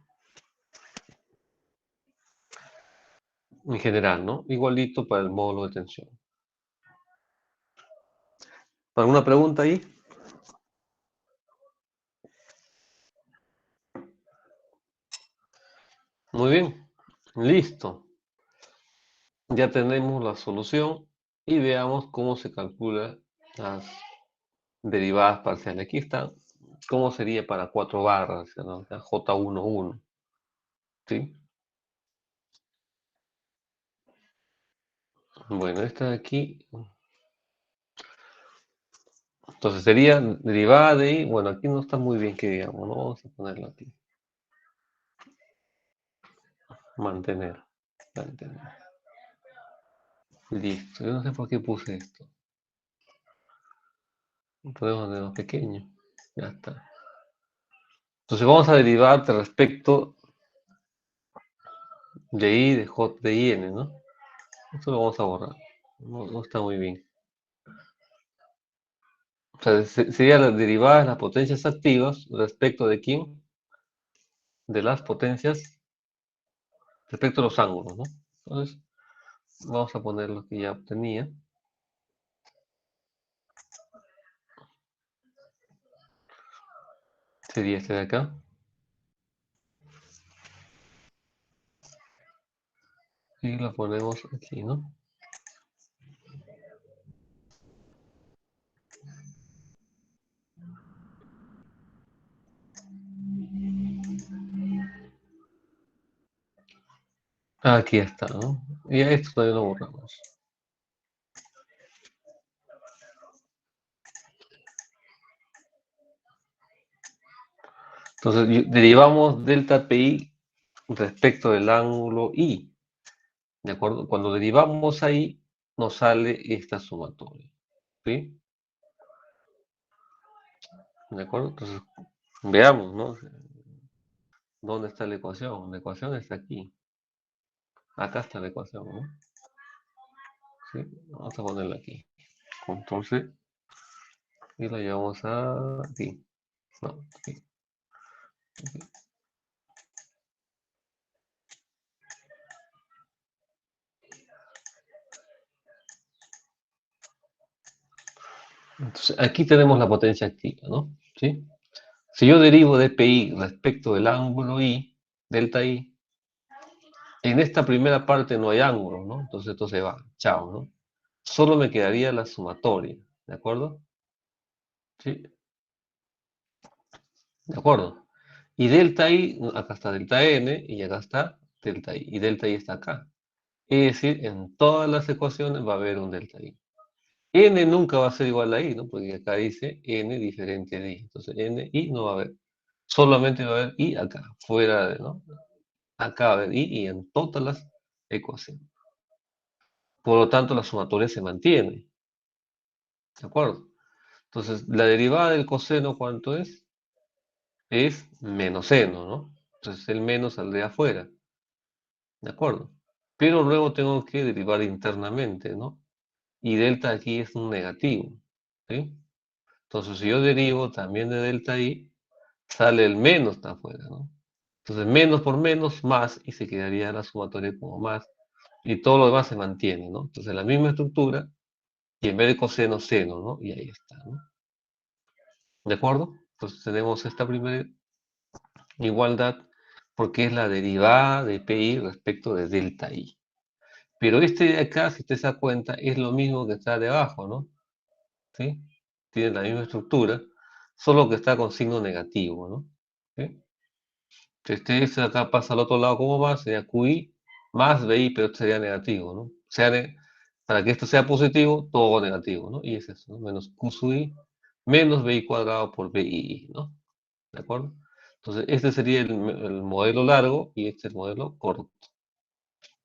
En general, ¿no? Igualito para el módulo de tensión. ¿Alguna pregunta ahí? Muy bien. Listo. Ya tenemos la solución y veamos cómo se calcula las derivadas parciales. Aquí están. ¿Cómo sería para 4 barras? ¿No? J11. ¿Sí? Bueno, esta de aquí. Entonces sería derivada de I. Bueno, aquí no está muy bien que digamos, ¿no? Vamos a ponerlo aquí. Mantener. Mantener. Listo. Yo no sé por qué puse esto. Podemos ponerlo pequeño. Ya está. Entonces vamos a derivar respecto de I de J de IN, ¿no? Esto lo vamos a borrar. No está muy bien. O sea, sería las derivadas de las potencias activas respecto de quién? De las potencias respecto a los ángulos, ¿no? Entonces, vamos a poner lo que ya obtenía. Sería este de acá. Y lo ponemos aquí, ¿no? Aquí está, ¿no? Y a esto también lo borramos. Entonces, derivamos delta PI respecto del ángulo I. ¿De acuerdo? Cuando derivamos ahí, nos sale esta sumatoria. ¿Sí? ¿De acuerdo? Entonces, veamos, ¿no? ¿Dónde está la ecuación? La ecuación está aquí. Acá está la ecuación, ¿no? ¿Sí? Vamos a ponerla aquí. Entonces, y la llevamos aquí. No, aquí. Entonces, aquí tenemos la potencia activa, ¿no? ¿Sí? Si yo derivo de PI respecto del ángulo I, delta I, en esta primera parte no hay ángulo, ¿no? Entonces esto se va, chao, ¿no? Solo me quedaría la sumatoria, ¿de acuerdo? Sí, ¿de acuerdo? Y delta I, acá está delta N y acá está delta I. Y delta I está acá. Es decir, en todas las ecuaciones va a haber un delta I. N nunca va a ser igual a I, ¿no? Porque acá dice N diferente de I. Entonces N, I no va a haber. Solamente va a haber I acá, fuera de, ¿no? Acá va a haber I y en todas las ecuaciones. Por lo tanto, la sumatoria se mantiene. ¿De acuerdo? Entonces, la derivada del coseno, ¿cuánto es? Es menos seno, ¿no? Entonces, el menos saldría afuera. ¿De acuerdo? Pero luego tengo que derivar internamente, ¿no? Y delta aquí es un negativo. ¿Sí? Entonces, si yo derivo también de delta I, sale el menos está afuera, ¿no? Entonces, menos por menos, más, y se quedaría la sumatoria como más, y todo lo demás se mantiene, ¿no? Entonces, la misma estructura, y en vez de coseno, seno, ¿no? Y ahí está, ¿no? ¿De acuerdo? Entonces, tenemos esta primera igualdad, porque es la derivada de PI respecto de delta I. Pero este de acá, si usted se da cuenta, es lo mismo que está debajo, ¿no? ¿Sí? Tiene la misma estructura, solo que está con signo negativo, ¿no? ¿Sí? Este de acá pasa al otro lado como más, sería QI más BI, pero esto sería negativo, ¿no? Para que esto sea positivo, todo negativo, ¿no? Y es eso, ¿no? Menos Q sub I menos BI cuadrado por BI, ¿no? ¿De acuerdo? Entonces, este sería el modelo largo y este es el modelo corto.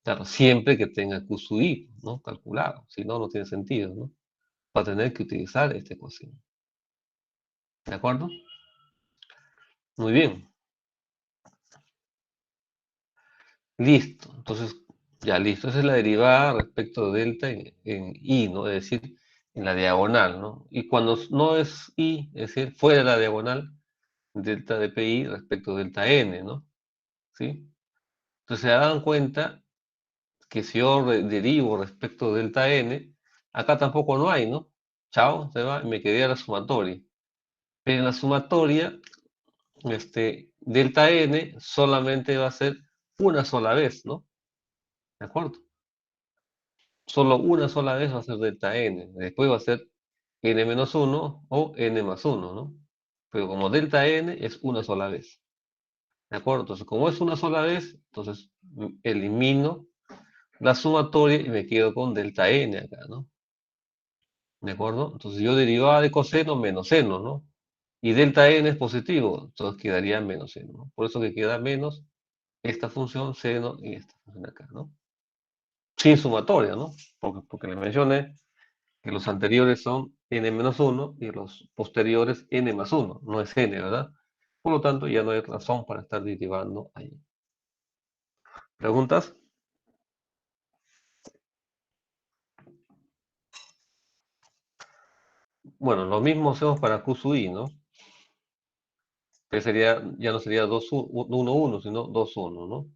Claro, siempre que tenga Q sub I, ¿no? Calculado, si no, no tiene sentido, ¿no? Va a tener que utilizar este coseno. ¿De acuerdo? Muy bien. Listo. Entonces, ya listo. Esa es la derivada respecto de delta en I, ¿no? Es decir, en la diagonal, ¿no? Y cuando no es I, es decir, fuera de la diagonal, delta de PI respecto de delta N, ¿no? ¿Sí? Entonces se dan cuenta que si yo derivo respecto de delta N, acá tampoco no hay, ¿no? Chao, se va, y me quedé a la sumatoria. Pero en la sumatoria, delta N solamente va a ser una sola vez, ¿no? ¿De acuerdo? Solo una sola vez va a ser delta N. Después va a ser N menos uno o N más uno, ¿no? Pero como delta N es una sola vez. ¿De acuerdo? Entonces, como es una sola vez, entonces elimino la sumatoria y me quedo con delta N acá, ¿no? ¿De acuerdo? Entonces yo derivaba de coseno menos seno, ¿no? Y delta N es positivo, entonces quedaría menos seno, ¿no? Por eso que queda menos esta función seno y esta función acá, ¿no? Sin sumatoria, ¿no? Porque les mencioné que los anteriores son n menos uno y los posteriores n más uno, no es n, ¿verdad? Por lo tanto, ya no hay razón para estar derivando ahí. ¿Preguntas? Bueno, lo mismo hacemos para Q sub i, ¿no? Que sería, ya no sería 2, 1, 1, sino 2, 1, ¿no?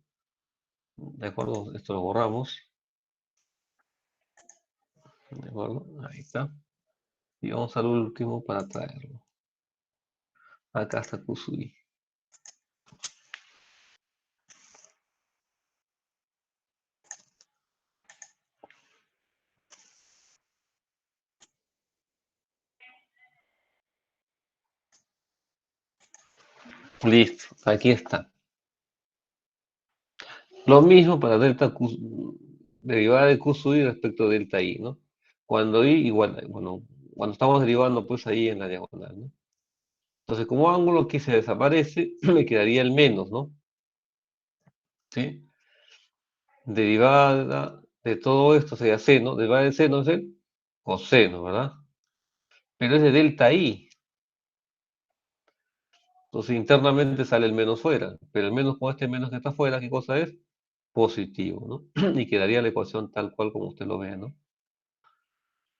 ¿De acuerdo? Esto lo borramos. ¿De acuerdo? Ahí está. Y vamos al último para traerlo. Acá está Q sub i. Listo, aquí está. Lo mismo para delta Q, derivada de Q sub i respecto a delta i, ¿no? Cuando i igual, bueno, cuando estamos derivando pues ahí en la diagonal, ¿no? Entonces, como ángulo aquí se desaparece, me quedaría el menos, ¿no? ¿Sí? Derivada de todo esto sería seno, derivada de seno es el coseno, ¿verdad? Pero es de delta i, entonces internamente sale el menos fuera, pero el menos con este menos que está fuera, ¿qué cosa es? Positivo, ¿no? Y quedaría la ecuación tal cual como usted lo ve, ¿no?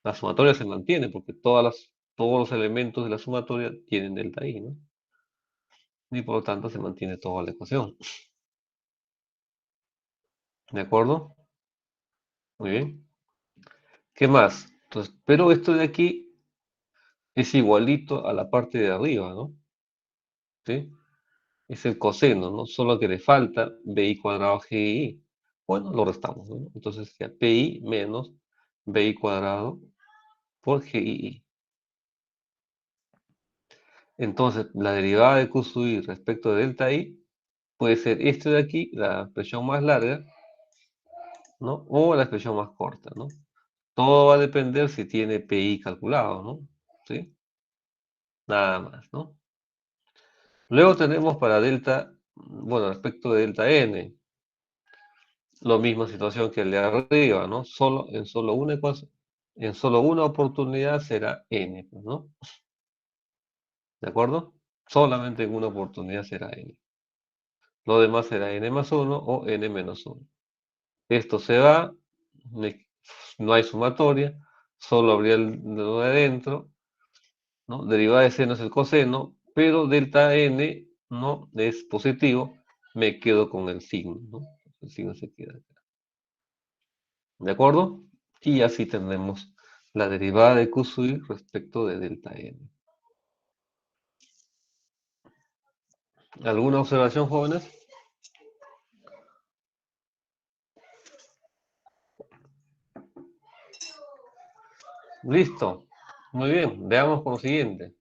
La sumatoria se mantiene porque todos los elementos de la sumatoria tienen delta i, ¿no? Y por lo tanto se mantiene toda la ecuación. ¿De acuerdo? Muy bien. ¿Qué más? Entonces, pero esto de aquí es igualito a la parte de arriba, ¿no? ¿Sí? Es el coseno, ¿no? Solo que le falta bi cuadrado gi. Bueno, lo restamos, ¿no? Entonces ya pi menos bi cuadrado por gi. Entonces, la derivada de q sub i respecto de delta i puede ser esto de aquí, la expresión más larga, ¿no? O la expresión más corta, ¿no? Todo va a depender si tiene pi calculado, ¿no? ¿Sí? Nada más, ¿no? Luego tenemos para delta, bueno, respecto de delta n, lo misma situación que el de arriba, ¿no? Solo una ecuación, en solo una oportunidad será n, pues, ¿no? ¿De acuerdo? Solamente en una oportunidad será n. Lo demás será n más 1 o n menos 1. Esto se va, no hay sumatoria, solo habría el de adentro, ¿no? Derivada de seno es el coseno, pero delta n no es positivo, me quedo con el signo, ¿no? El signo se queda acá. ¿De acuerdo? Y así tenemos la derivada de q sub i respecto de delta n. ¿Alguna observación, jóvenes? Listo. Muy bien, veamos con lo siguiente.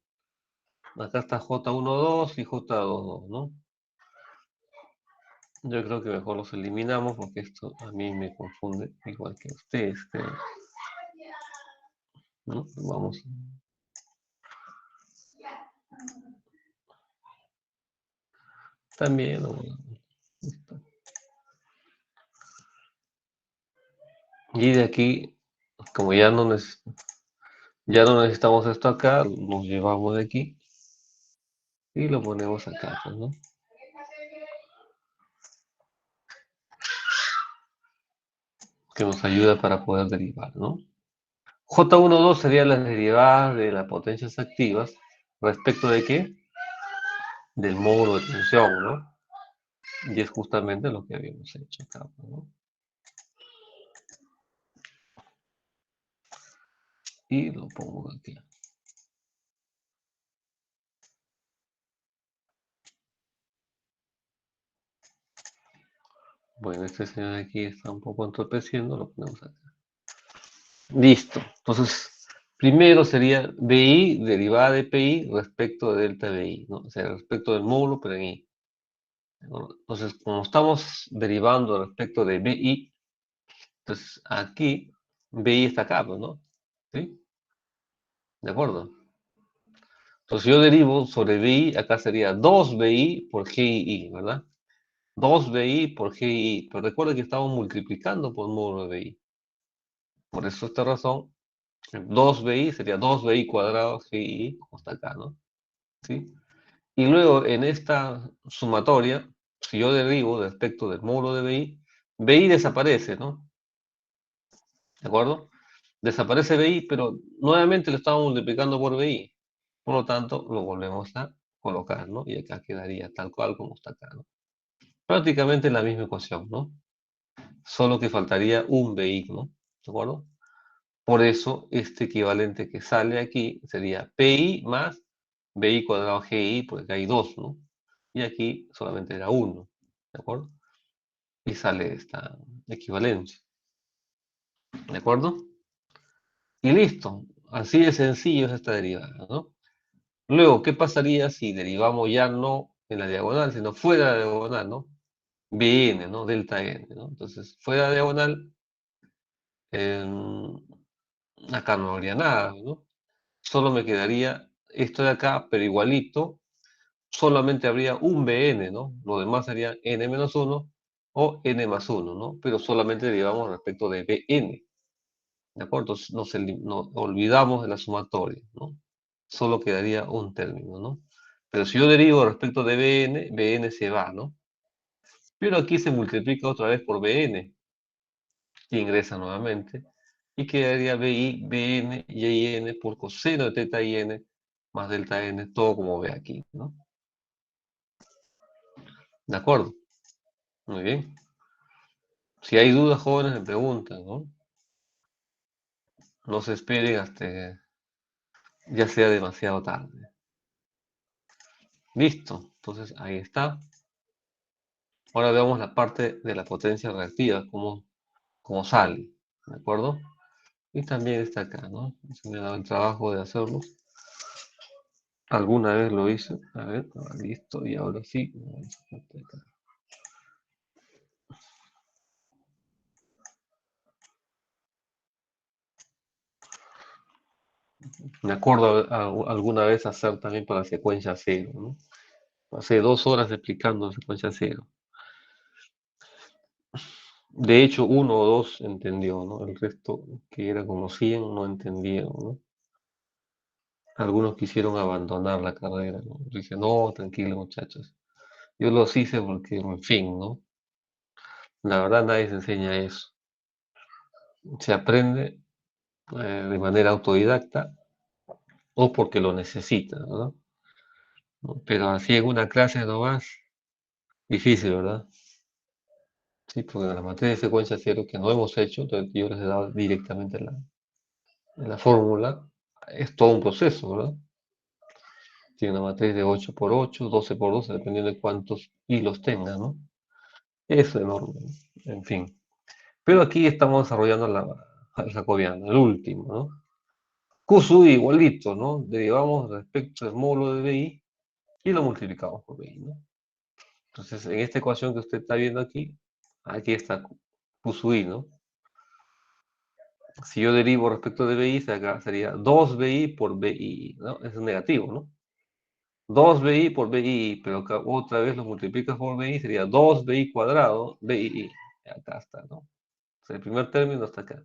Acá está J12 y J22, ¿no? Yo creo que mejor los eliminamos porque esto a mí me confunde igual que a ustedes, ¿no? Vamos. También, bueno, y de aquí, como ya no necesitamos esto acá, nos llevamos de aquí. Y lo ponemos acá, pues, ¿no? Que nos ayuda para poder derivar, ¿no? J12 sería la derivada de las potencias activas respecto de qué? Del módulo de tensión, ¿no? Y es justamente lo que habíamos hecho acá, ¿no? Y lo pongo aquí. Bueno, este señor aquí está un poco entorpeciendo, lo ponemos acá. Listo. Entonces, primero sería BI derivada de PI respecto de delta BI, ¿no? O sea, respecto del módulo, pero en I, ¿no? Entonces, como estamos derivando respecto de BI, entonces aquí BI está acá, pues, ¿no? ¿Sí? ¿De acuerdo? Entonces, yo derivo sobre BI, acá sería 2BI por GI, ¿verdad? 2BI por GI, pero recuerda que estamos multiplicando por módulo de BI. Por eso esta razón 2BI sería 2BI cuadrado GI, como está acá, ¿no? ¿Sí? Y luego en esta sumatoria, si yo derivo respecto del módulo de BI, BI desaparece, ¿no? ¿De acuerdo? Desaparece BI, pero nuevamente lo estamos multiplicando por BI. Por lo tanto, lo volvemos a colocar, ¿no? Y acá quedaría tal cual como está acá, ¿no? Prácticamente la misma ecuación, ¿no? Solo que faltaría un BI, ¿no? ¿De acuerdo? Por eso, este equivalente que sale aquí sería PI más BI cuadrado GI, porque hay dos, ¿no? Y aquí solamente era uno, ¿de acuerdo? Y sale esta equivalencia, ¿de acuerdo? Y listo, así de sencillo es esta derivada, ¿no? Luego, ¿qué pasaría si derivamos ya no en la diagonal, sino fuera de la diagonal, ¿no? Bn, ¿no? Delta n, ¿no? Entonces, fuera de la diagonal, em, acá no habría nada, ¿no? Solo me quedaría esto de acá, pero igualito, solamente habría un Bn, ¿no? Lo demás sería n menos 1 o n más 1, ¿no? Pero solamente derivamos respecto de Bn, ¿de acuerdo? Entonces nos olvidamos de la sumatoria, ¿no? Solo quedaría un término, ¿no? Pero si yo derivo respecto de Bn, Bn se va, ¿no? Pero aquí se multiplica otra vez por Bn, y ingresa nuevamente, y quedaría Bi, Bn y n por coseno de teta n más delta n, todo como ve aquí, ¿no? ¿De acuerdo? Muy bien. Si hay dudas, jóvenes, me preguntan, ¿no? No se esperen hasta que ya sea demasiado tarde. Listo. Entonces, ahí está. Ahora veamos la parte de la potencia reactiva, cómo sale, ¿de acuerdo? Y también está acá, ¿no? Se me ha dado el trabajo de hacerlo. Alguna vez lo hice. A ver, listo. Y ahora sí. Me acuerdo alguna vez hacer también para secuencia cero, ¿no? Pasé 2 horas explicando secuencia cero. De hecho, uno o dos entendió, ¿no? El resto, que era como 100, no entendieron, ¿no? Algunos quisieron abandonar la carrera, ¿no? Dije, no, tranquilo, muchachos. Yo los hice porque, en fin, ¿no? La verdad, nadie se enseña eso. Se aprende de manera autodidacta o porque lo necesita, ¿no? Pero así en una clase nomás, difícil, ¿verdad? Sí, porque en la materia de secuencia cero que no hemos hecho, entonces yo les he dado directamente la fórmula, es todo un proceso, ¿verdad? Tiene una matriz de 8 por 8, 12 por 12, dependiendo de cuántos hilos tenga, ¿no? Es enorme, ¿no? En fin. Pero aquí estamos desarrollando la jacobiana, el último, ¿no? QSUI igualito, ¿no? Derivamos respecto del módulo de BI y lo multiplicamos por BI, ¿no? Entonces, en esta ecuación que usted está viendo aquí, aquí está QSUI, ¿no? Si yo derivo respecto de BI, acá sería 2BI por BI, ¿no? Es negativo, ¿no? 2BI por BI, pero acá otra vez lo multiplicas por BI, sería 2BI cuadrado BI. Acá está, ¿no? O sea, el primer término está acá.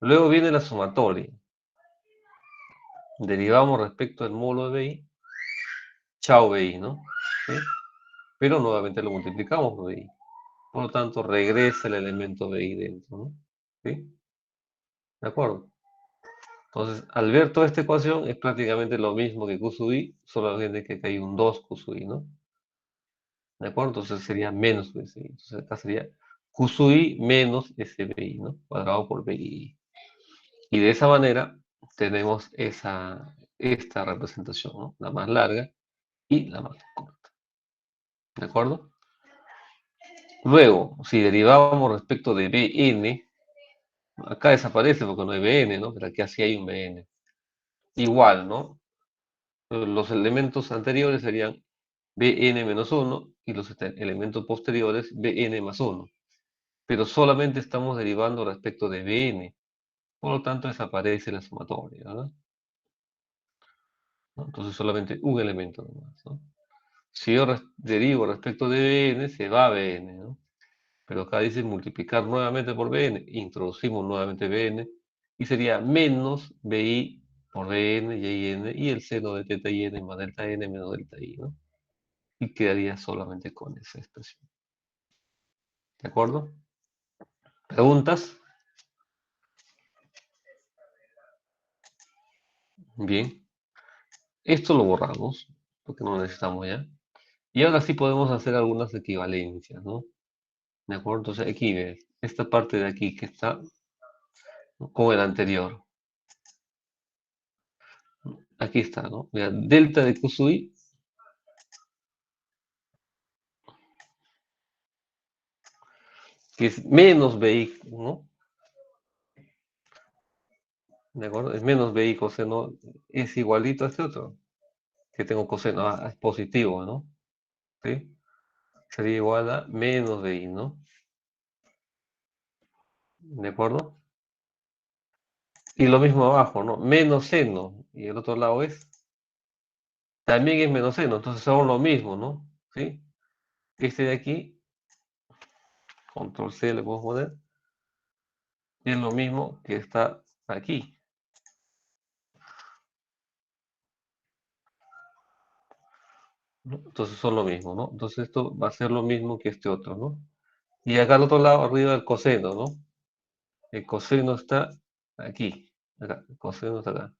Luego viene la sumatoria. Derivamos respecto del módulo de BI chao BI, ¿no? ¿Sí? Pero nuevamente lo multiplicamos por BI. Por lo tanto, regresa el elemento BI dentro, ¿no? ¿Sí? ¿De acuerdo? Entonces, al ver toda esta ecuación, es prácticamente lo mismo que Q sub I, solamente que acá hay un 2 Q sub I, ¿no? ¿De acuerdo? Entonces sería menos SBI. Entonces acá sería Q sub I menos SBI, ¿no? Cuadrado por BI. Y de esa manera tenemos esta representación, ¿no? La más larga y la más corta. ¿De acuerdo? Luego, si derivamos respecto de Bn, acá desaparece porque no hay Bn, ¿no? Pero aquí sí hay un Bn. Igual, ¿no? Los elementos anteriores serían Bn menos 1 y los elementos posteriores Bn más 1. Pero solamente estamos derivando respecto de Bn. Por lo tanto, desaparece la sumatoria, ¿verdad? ¿No? Entonces, solamente un elemento nomás, ¿no? Si yo derivo respecto de Bn, se va a Bn, ¿no? Pero acá dice multiplicar nuevamente por Bn, introducimos nuevamente Bn, y sería menos Bi por Bn y In, y el seno de teta y n más delta n menos delta i, ¿no? Y quedaría solamente con esa expresión. ¿De acuerdo? ¿Preguntas? Bien. Esto lo borramos, porque no lo necesitamos ya. Y ahora sí podemos hacer algunas equivalencias, ¿no? ¿De acuerdo? Entonces aquí ves, esta parte de aquí que está, ¿no? Con el anterior. Aquí está, ¿no? Mira, delta de Q sub I, que es menos BI, ¿no? ¿De acuerdo? Es menos BI coseno, es igualito a este otro, que tengo coseno, es positivo, ¿no? ¿Sí? Sería igual a menos BI, ¿no? ¿De acuerdo? Y lo mismo abajo, ¿no? Menos seno, y el otro lado es, también es menos seno, entonces son lo mismo, ¿no? ¿Sí? Este de aquí, control C le puedo poner, es lo mismo que está aquí. ¿No? Entonces son lo mismo, ¿no? Entonces esto va a ser lo mismo que este otro, ¿no? Y acá al otro lado, arriba el coseno, ¿no? El coseno está aquí. Acá, el coseno está acá.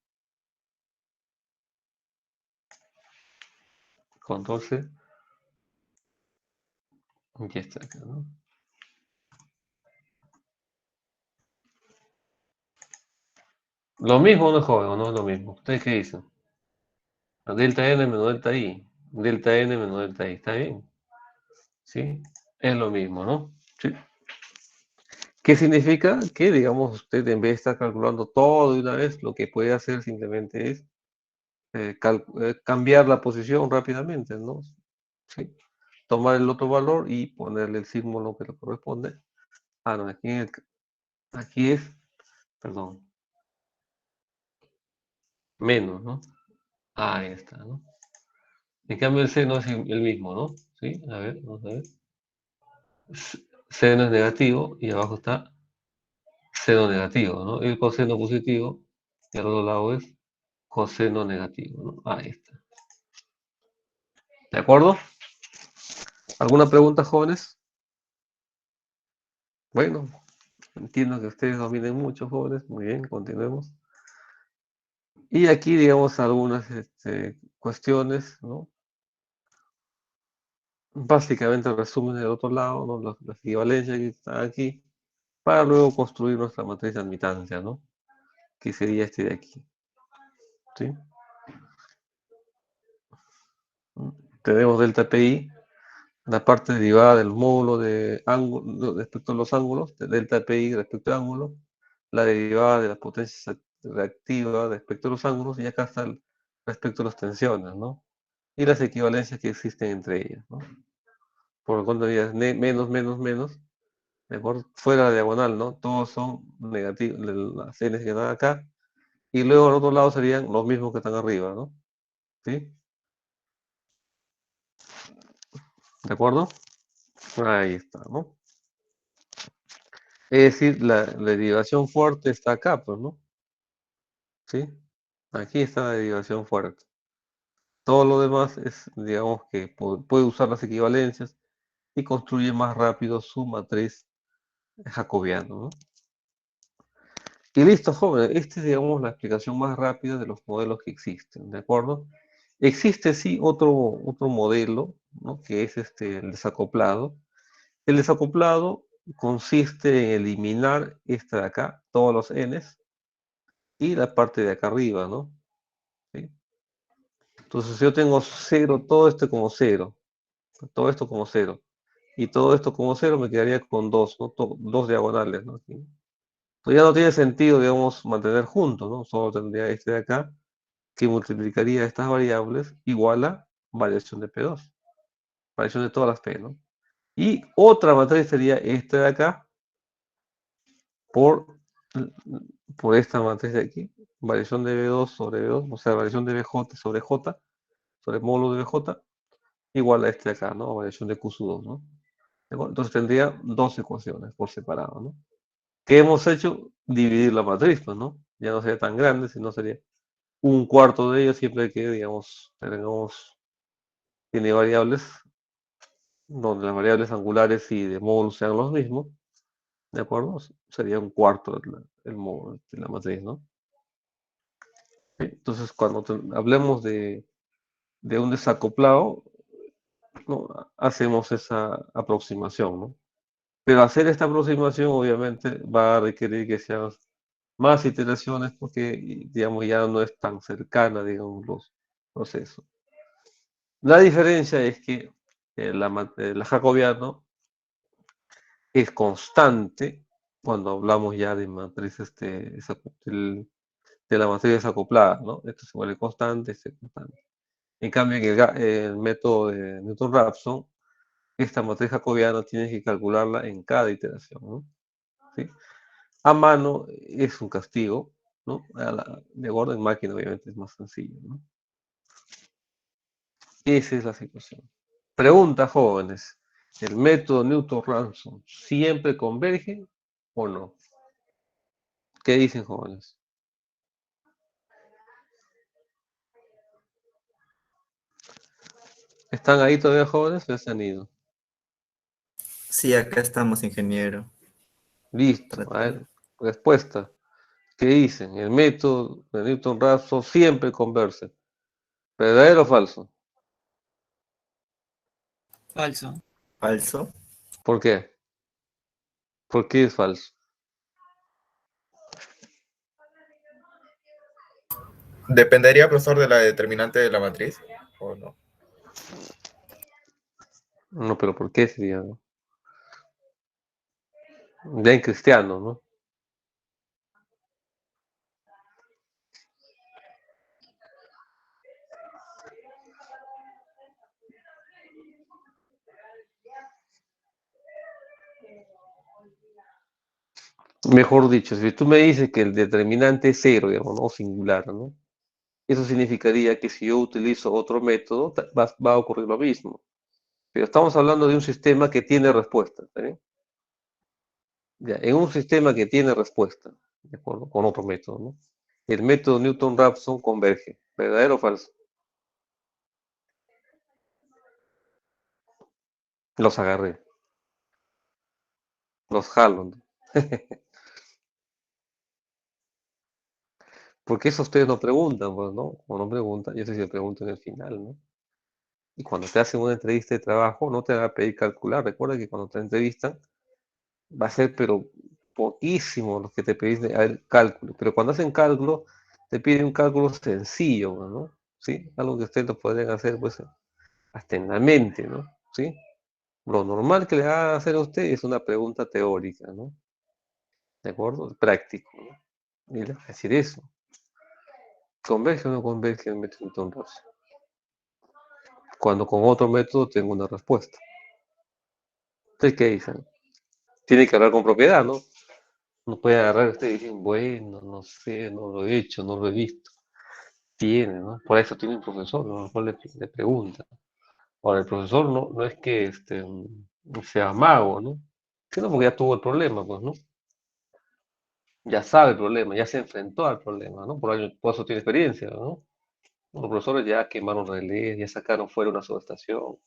Control C. Y está acá, ¿no? Lo mismo no, joven, o no es lo mismo. ¿Ustedes qué dicen? Delta N menos delta I. Delta N menos delta I. ¿Está bien? ¿Sí? Es lo mismo, ¿no? Sí. ¿Qué significa? Que, digamos, usted en vez de estar calculando todo de una vez, lo que puede hacer simplemente es cambiar la posición rápidamente, ¿no? ¿Sí? Tomar el otro valor y ponerle el símbolo que le corresponde. Ah, no, aquí es, perdón, menos, ¿no? Ahí está, ¿no? En cambio el seno es el mismo, ¿no? ¿Sí? A ver, vamos a ver. Seno es negativo y abajo está seno negativo, ¿no? El coseno positivo y al otro lado es coseno negativo, ¿no? Ahí está. ¿De acuerdo? ¿Alguna pregunta, jóvenes? Bueno, entiendo que ustedes dominen mucho, jóvenes. Muy bien, continuemos. Y aquí, digamos, algunas cuestiones, ¿no? Básicamente el resumen del otro lado, ¿no? Las equivalencias que están aquí, para luego construir nuestra matriz de admitancia, ¿no? Que sería este de aquí, ¿sí? Tenemos delta pi, la parte derivada del módulo de ángulo respecto a los ángulos, de delta pi respecto al ángulo, la derivada de las potencias reactivas respecto a los ángulos, y acá está respecto a las tensiones, ¿no? Y las equivalencias que existen entre ellas, ¿no? Por lo tanto, menos, menos, menos, mejor fuera la diagonal, ¿no? Todos son negativos, las n que están acá, y luego al otro lado serían los mismos que están arriba, ¿no? ¿Sí? ¿De acuerdo? Ahí está, ¿no? Es decir, la derivación fuerte está acá, pues, ¿no? ¿Sí? Aquí está la derivación fuerte. todo lo demás es, digamos que puede usar las equivalencias y construye más rápido su matriz jacobiana, ¿no? Y listo, joven, esta es, digamos, la explicación más rápida de los modelos que existen, ¿de acuerdo? Existe, sí, otro modelo, ¿no? Que es el desacoplado. El desacoplado consiste en eliminar esta de acá, todos los n's, y la parte de acá arriba, ¿no? ¿Sí? Entonces, si yo tengo cero, todo esto como cero, todo esto como cero, y todo esto como cero, me quedaría con dos, ¿no? Dos diagonales, ¿no? Aquí. Pues ya no tiene sentido, digamos, mantener juntos, ¿no? Solo tendría este de acá, que multiplicaría estas variables igual a variación de P2, variación de todas las P, ¿no? Y otra matriz sería esta de acá por, por esta matriz de aquí, variación de B2 sobre B2, o sea, variación de BJ sobre J, sobre módulo de BJ, igual a este de acá, ¿no? Variación de Q sub 2, ¿no? Entonces tendría dos ecuaciones por separado, ¿no? ¿Qué hemos hecho? Dividir la matriz, pues, ¿no? Ya no sería tan grande, sino sería un cuarto de ella siempre que, digamos, tiene variables, donde las variables angulares y de módulo sean los mismos, ¿de acuerdo? Sería un cuarto el módulo de la matriz, ¿no? ¿Sí? Entonces, cuando hablemos de un desacoplado, ¿no? Hacemos esa aproximación, ¿no? Pero hacer esta aproximación obviamente va a requerir que sean más iteraciones porque, digamos, ya no es tan cercana, digamos, los procesos. La diferencia es que la jacobiano es constante cuando hablamos ya de matrices de la matriz desacoplada, ¿no? Esto se vuelve constante, este constante. En cambio, en el método de Newton-Raphson, esta matriz jacobiana tienes que calcularla en cada iteración, ¿no? ¿Sí? A mano es un castigo, ¿no? De orden máquina obviamente es más sencillo, ¿no? Esa es la situación. Pregunta, jóvenes. ¿El método Newton-Raphson siempre converge o no? ¿Qué dicen, jóvenes? ¿Están ahí todavía, jóvenes? ¿O ya se han ido? Sí, acá estamos, ingeniero. Listo. A ver, respuesta. ¿Qué dicen? El método de Newton-Raphson siempre converge. ¿Verdadero o falso? Falso. Falso. ¿Por qué? ¿Por qué es falso? ¿Dependería, profesor, de la determinante de la matriz o no? No, pero ¿por qué sería? ¿No? Ya en cristiano, ¿no? Mejor dicho, si tú me dices que el determinante es cero, digamos, ¿no? O singular, ¿no? Eso significaría que si yo utilizo otro método, va a ocurrir lo mismo. Pero estamos hablando de un sistema que tiene respuesta, ¿está bien? Ya, en un sistema que tiene respuesta, ¿de acuerdo? Con otro método, ¿no? El método Newton-Raphson converge. ¿Verdadero o falso? Los agarré, los jalo, ¿no? Porque eso ustedes no preguntan, pues, ¿no? O no preguntan, yo sé si le pregunto en el final, ¿no? Y cuando te hacen una entrevista de trabajo, no te van a pedir calcular. Recuerda que cuando te entrevistan, va a ser, pero poquísimo los que te pedís cálculo. Pero cuando hacen cálculo, te piden un cálculo sencillo, ¿no? ¿Sí? Algo que ustedes lo podrían hacer, pues, hasta en la mente, ¿no? ¿Sí? Lo normal que le hagan hacer a usted es una pregunta teórica, ¿no? ¿De acuerdo? Práctico, ¿no? Y le va a decir eso. ¿Converge o no converge el método Newton-Raphson? Cuando con otro método tengo una respuesta. ¿Ustedes qué dicen? Tiene que hablar con propiedad, ¿no? No puede agarrar usted y decir, bueno, no sé, no lo he hecho, no lo he visto. Tiene, ¿no? Por eso tiene un profesor, ¿no? A lo mejor le pregunta. Ahora, el profesor no es que sea mago, ¿no? Sino porque ya tuvo el problema, pues, ¿no? Ya sabe el problema, ya se enfrentó al problema, ¿no? Por eso tiene experiencia, ¿no? Los profesores ya quemaron relés, ya sacaron fuera una subestación,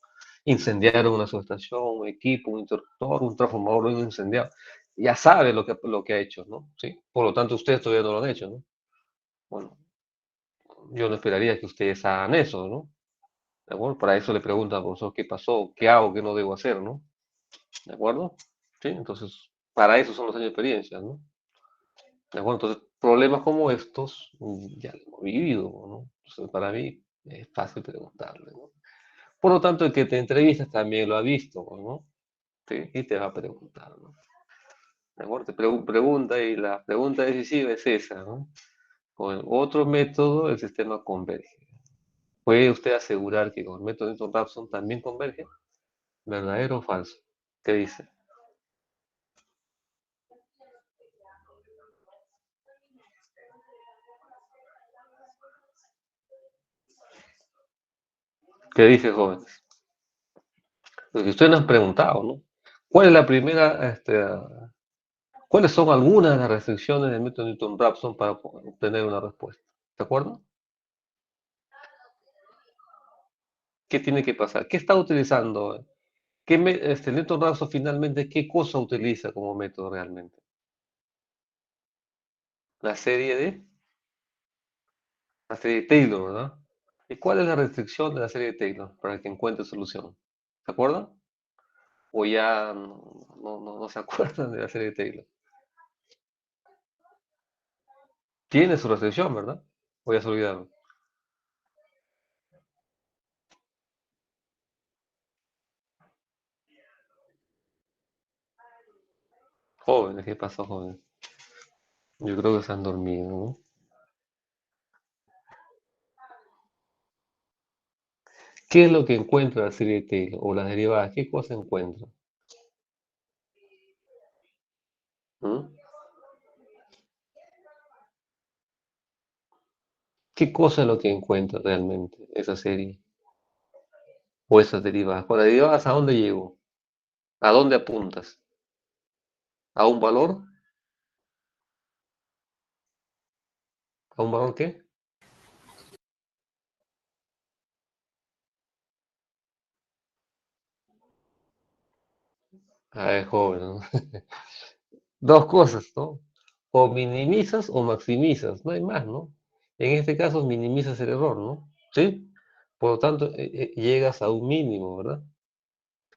incendiaron una subestación, un equipo, un interruptor, un transformador, lo han incendiado. Ya sabe lo que ha hecho, ¿no? ¿Sí? Por lo tanto, ustedes todavía no lo han hecho, ¿no? Bueno, yo no esperaría que ustedes hagan eso, ¿no? ¿De acuerdo? Para eso le preguntan al profesor qué pasó, qué hago, qué no debo hacer, ¿no? ¿De acuerdo? Sí, entonces, para eso son los años de experiencia, ¿no? ¿De acuerdo? Entonces, problemas como estos ya lo hemos vivido, ¿no? Entonces, para mí es fácil preguntarle, ¿no? Por lo tanto, el que te entrevistas también lo ha visto, ¿no? Sí, y te va a preguntar, ¿no? ¿De acuerdo? Te pregunta y la pregunta decisiva es esa, ¿no? Con otro método, el sistema converge. ¿Puede usted asegurar que con el método de Newton-Raphson también converge? ¿Verdadero o falso? ¿Qué dice? ¿Qué dice, jóvenes? Porque ustedes nos han preguntado, ¿no? ¿Cuál es la primera, cuáles son algunas de las restricciones del método Newton-Raphson para obtener una respuesta? ¿De acuerdo? ¿Qué tiene que pasar? ¿Qué está utilizando? Newton-Raphson finalmente, ¿qué cosa utiliza como método realmente? La serie de, la serie de Taylor, ¿verdad? ¿Y cuál es la restricción de la serie de Taylor para que encuentre solución? ¿Se acuerdan? ¿O ya no se acuerdan de la serie de Taylor? Tiene su restricción, ¿verdad? O ya se olvidaron. Jóvenes, ¿qué pasó, jóvenes? Yo creo que se han dormido, ¿no? ¿Qué es lo que encuentra la serie de Taylor? O las derivadas, ¿qué cosa encuentra? ¿Mm? ¿Qué cosa es lo que encuentra realmente esa serie? O esas derivadas. Con las derivadas, ¿a dónde llego? ¿A dónde apuntas? ¿A un valor? ¿A un valor qué? A ver, joven, ¿no? Dos cosas, ¿no? O minimizas o maximizas, no hay más, ¿no? En este caso minimizas el error, ¿no? ¿Sí? Por lo tanto, llegas a un mínimo, ¿verdad?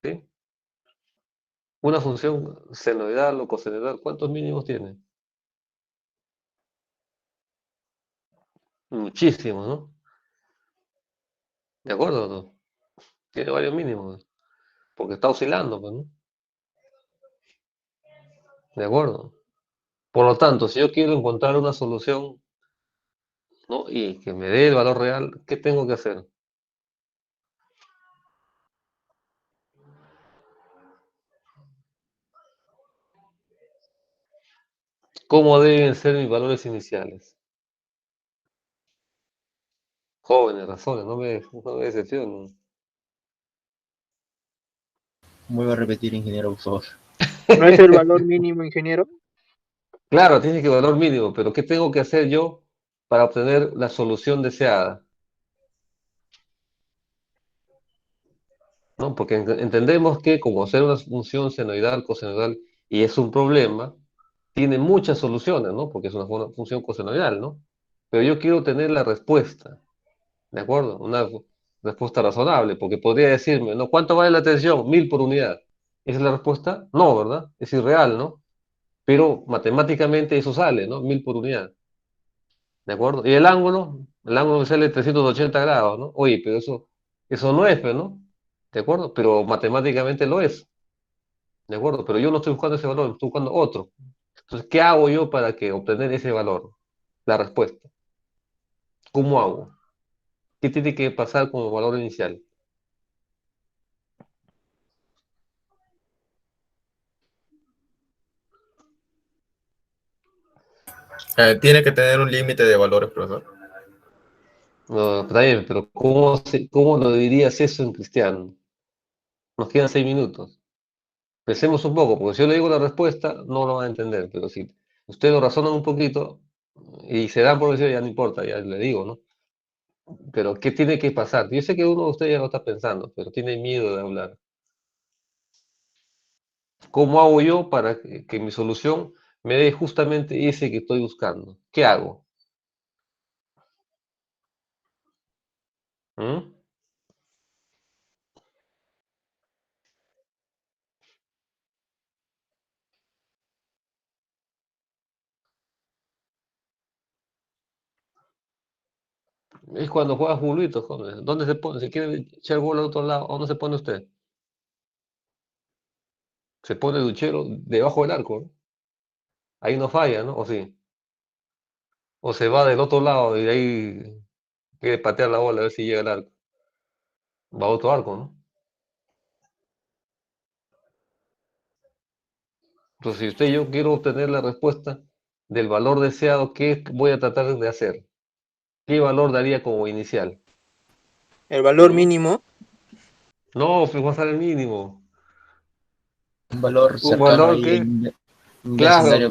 ¿Sí? Una función senoidal o cosenoidal, ¿cuántos mínimos tiene? Muchísimos, ¿no? ¿De acuerdo o no? Tiene varios mínimos, porque está oscilando, pues, ¿no? ¿De acuerdo? Por lo tanto, si yo quiero encontrar una solución, ¿no? Y que me dé el valor real, ¿qué tengo que hacer? ¿Cómo deben ser mis valores iniciales? Jóvenes razones, no me decepcionen. Vuelvo a repetir, ingeniero, por favor. ¿No es el valor mínimo, ingeniero? Claro, tiene que valor mínimo, pero ¿qué tengo que hacer yo para obtener la solución deseada? ¿No? Porque entendemos que como ser una función senoidal, cosenoidal, y es un problema, tiene muchas soluciones, ¿no? Porque es una función cosenoidal, ¿no? Pero yo quiero tener la respuesta, ¿de acuerdo? Una respuesta razonable, porque podría decirme, ¿no? ¿Cuánto vale la tensión? 1000 por unidad. ¿Esa es la respuesta? No, ¿verdad? Es irreal, ¿no? Pero matemáticamente eso sale, ¿no? 1000 por unidad, ¿de acuerdo? Y el ángulo me sale 380 grados, ¿no? Oye, pero eso no es, pues, ¿no? ¿De acuerdo? Pero matemáticamente lo es, ¿de acuerdo? Pero yo no estoy buscando ese valor, estoy buscando otro. Entonces, ¿qué hago yo para que obtener ese valor? La respuesta. ¿Cómo hago? ¿Qué tiene que pasar como valor inicial? Tiene que tener un límite de valores, profesor. No, está bien, pero ¿cómo lo dirías eso en cristiano? Nos quedan 6 minutos. Pensemos un poco, porque si yo le digo la respuesta, no lo va a entender, pero si usted lo razona un poquito y se da por vencido, ya no importa, ya le digo, ¿no? Pero, ¿qué tiene que pasar? Yo sé que uno de ustedes ya lo está pensando, pero tiene miedo de hablar. ¿Cómo hago yo para que mi solución me dé justamente ese que estoy buscando? ¿Qué hago? ¿Mm? Es cuando juega fulbito, joven. ¿Dónde se pone? Si quiere echar bola al otro lado, ¿a dónde se pone usted? Se pone el duchero debajo del arco, ¿no? Ahí no falla, ¿no? ¿O sí? O se va del otro lado y de ahí quiere patear la bola a ver si llega al arco. Va a otro arco, ¿no? Entonces, si usted y yo quiero obtener la respuesta del valor deseado, ¿qué voy a tratar de hacer? ¿Qué valor daría como inicial? El valor ¿Mm? mínimo. No, pues va a ser el mínimo. Un valor Un cercano valor ahí que, en un claro, vecindario.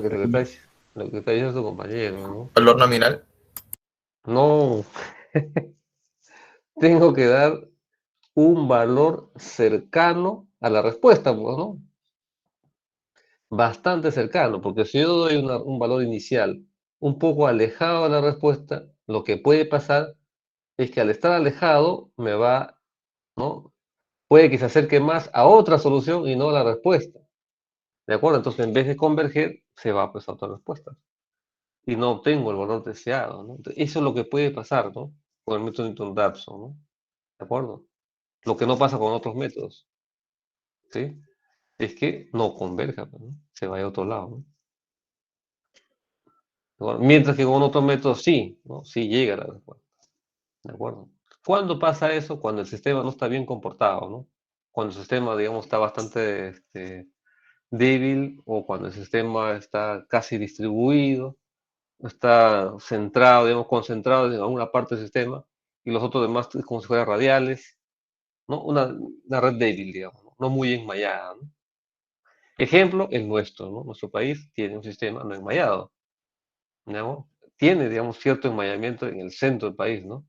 lo que está diciendo su compañero, ¿no? Valor nominal. No, tengo que dar un valor cercano a la respuesta, pues, ¿no? Bastante cercano, porque si yo doy un valor inicial un poco alejado de la respuesta, lo que puede pasar es que al estar alejado me va, ¿no? Puede que se acerque más a otra solución y no a la respuesta. ¿De acuerdo? Entonces, en vez de converger, se va pues a otra respuesta. Y no obtengo el valor deseado, ¿no? Entonces, eso es lo que puede pasar, ¿no? Con el método Newton-Raphson, ¿no? ¿De acuerdo? Lo que no pasa con otros métodos, ¿sí? Es que no converja, pues, ¿no? Se va a otro lado, ¿no? ¿De acuerdo? Mientras que con otros métodos sí, ¿no? Sí llega a la respuesta, ¿de acuerdo? ¿Cuándo pasa eso? Cuando el sistema no está bien comportado, ¿no? Cuando el sistema, digamos, está bastante débil o cuando el sistema está casi distribuido, está centrado, digamos, concentrado en alguna parte del sistema y los otros demás como si fueran radiales, ¿no? Una red débil, digamos, no muy enmayada, ¿no? Ejemplo, el nuestro, ¿no? Nuestro país tiene un sistema no enmayado, ¿no? Tiene, digamos, cierto enmayamiento en el centro del país, ¿no?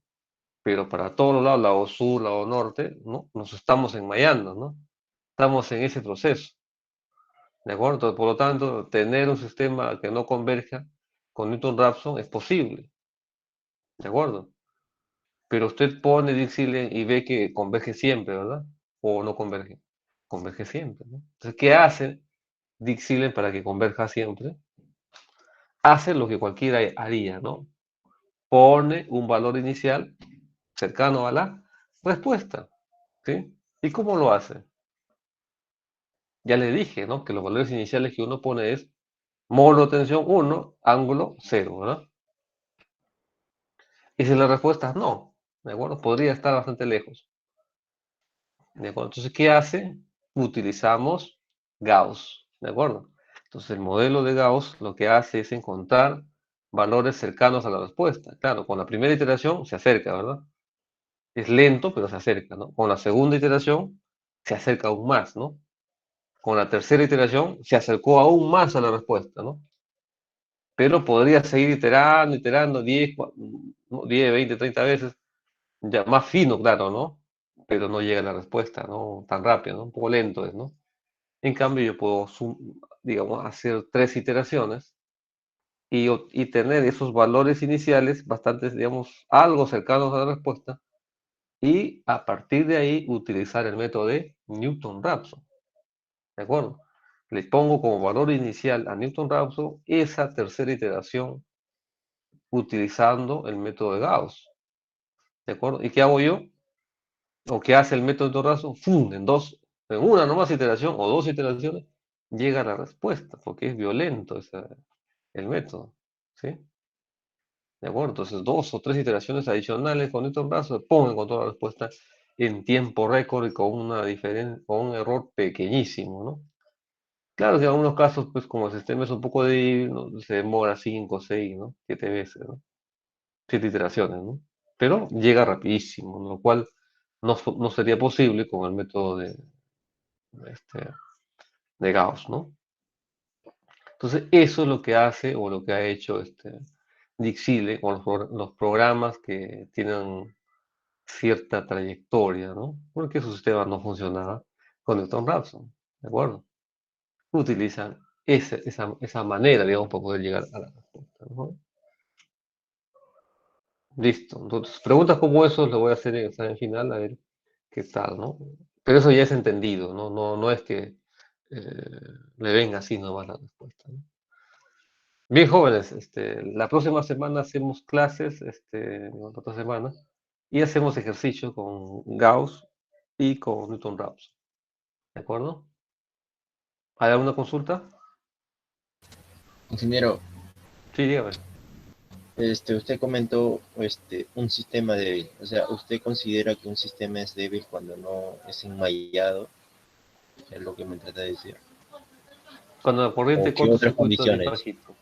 Pero para todos los lados, lado sur, lado norte, ¿no? Nos estamos enmayando, ¿no? Estamos en ese proceso, ¿de acuerdo? Entonces, por lo tanto, tener un sistema que no converja con Newton-Raphson es posible, ¿de acuerdo? Pero usted pone Dixieland y ve que converge siempre, ¿verdad? O no converge. Converge siempre, ¿no? Entonces, ¿qué hace Dixieland para que converja siempre? Hace lo que cualquiera haría, ¿no? Pone un valor inicial cercano a la respuesta, ¿sí? ¿Y cómo lo hace? Ya le dije, ¿no? Que los valores iniciales que uno pone es módulo de tensión 1, ángulo 0, ¿verdad? Y si la respuesta es no, ¿de acuerdo? Podría estar bastante lejos. ¿De acuerdo? Entonces, ¿qué hace? Utilizamos Gauss, ¿de acuerdo? Entonces, el modelo de Gauss lo que hace es encontrar valores cercanos a la respuesta. Claro, con la primera iteración se acerca, ¿verdad? Es lento, pero se acerca, ¿no? Con la segunda iteración se acerca aún más, ¿no? Con la tercera iteración se acercó aún más a la respuesta, ¿no? Pero podría seguir iterando, iterando 10, 10, 20, 30 veces, ya más fino, claro, ¿no? Pero no llega a la respuesta, ¿no? Tan rápido, ¿no? Un poco lento es, ¿no? En cambio, yo puedo, digamos, hacer 3 iteraciones y tener esos valores iniciales bastante, digamos, algo cercanos a la respuesta y a partir de ahí utilizar el método de Newton-Raphson, ¿de acuerdo? Le pongo como valor inicial a Newton-Raphson esa tercera iteración utilizando el método de Gauss, ¿de acuerdo? ¿Y qué hago yo? ¿O qué hace el método de Newton-Raphson? ¡Fum! En una nomás iteración o 2 iteraciones llega a la respuesta, porque es violento el método, ¿sí? ¿De acuerdo? Entonces, 2 o 3 iteraciones adicionales con Newton-Raphson, ¡pum! Encontró la respuesta en tiempo récord y con una diferencia, con un error pequeñísimo, ¿no? Claro que en algunos casos, pues como el sistema es un poco débil, ¿no? Se demora 5, 6, ¿no? 7 veces, ¿no? 7 iteraciones, ¿no? Pero llega rapidísimo, ¿no? Lo cual no sería posible con el método este, de Gauss, ¿no? Entonces, eso es lo que hace o lo que ha hecho Dixile con los programas que tienen cierta trayectoria, ¿no? Porque su sistema no funcionaba con Newton-Raphson, ¿de acuerdo? Utilizan esa manera, digamos, para poder llegar a la respuesta, ¿no? Listo. Entonces, preguntas como eso las voy a hacer en el examen final, a ver qué tal, ¿no? Pero eso ya es entendido, ¿no? No es que le venga así nomás la respuesta, ¿no? Bien, jóvenes, la próxima semana hacemos clases, la otra semana, y hacemos ejercicio con Gauss y con Newton-Raphson, ¿de acuerdo? ¿Hay alguna consulta? Ingeniero, Sí, dígame. usted comentó un sistema débil. O sea, ¿usted considera que un sistema es débil cuando no es enmayado? Es lo que me trata de decir. Cuando la corriente ¿O qué otras cortocircuito es bien condiciones? bajito,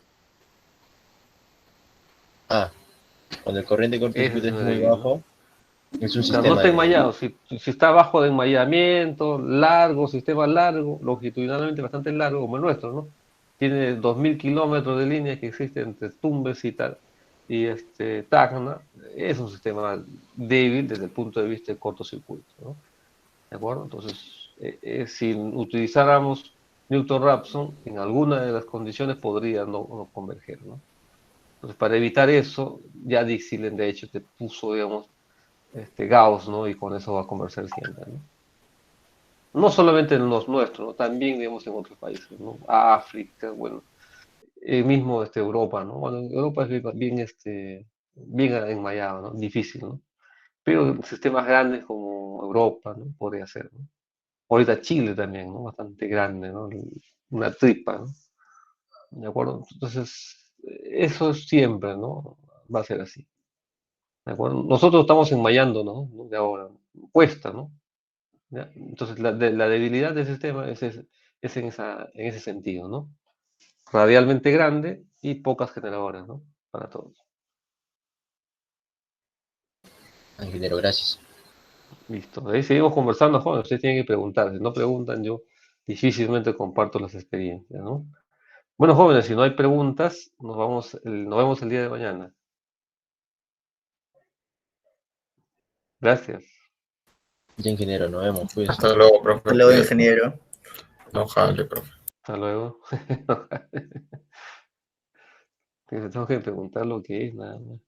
Ah, cuando el corriente ese cortocircuito es es no muy débil, ¿no? bajo, es un Claro, no sistema está débil. enmayado. Si está bajo de enmayamiento, largo, sistema largo, longitudinalmente bastante largo, como el nuestro, ¿no? Tiene 2000 kilómetros de línea que existe entre Tumbes y tal, y Tacna, es un sistema débil desde el punto de vista del cortocircuito, ¿no? ¿De acuerdo? Entonces, si utilizáramos Newton-Raphson, en alguna de las condiciones podría no converger, ¿no? Entonces, para evitar eso, ya Dixieland de hecho te puso, digamos, Gauss, ¿no? Y con eso va a conversar siempre, ¿no? No solamente en los nuestros, ¿no? También, digamos, en otros países, ¿no? África, bueno, mismo Europa, ¿no? Bueno, Europa es bien enmayado, ¿no? Difícil, ¿no? Pero en sistemas grandes como Europa, ¿no? Podría ser, ¿no? Ahorita Chile también, ¿no? Bastante grande, ¿no? Una tripa, ¿no? ¿De acuerdo? Entonces, eso siempre, ¿no? Va a ser así. ¿De acuerdo? Nosotros estamos enmayando, ¿no? De ahora, cuesta, ¿no? ¿Ya? Entonces, la debilidad del sistema es en ese sentido, ¿no? Radialmente grande y pocas generadoras, ¿no? Para todos. Ingeniero, gracias. Listo. Ahí seguimos conversando, jóvenes. Ustedes tienen que preguntar. Si no preguntan, yo difícilmente comparto las experiencias, ¿no? Bueno, jóvenes, si no hay preguntas, nos vemos el día de mañana. Gracias. Ya, ingeniero, nos vemos. Cuídese. Hasta luego, profe. Hasta luego, Cuídate. ingeniero. No jale, profe. Hasta luego. Tengo que preguntar lo que es, nada más.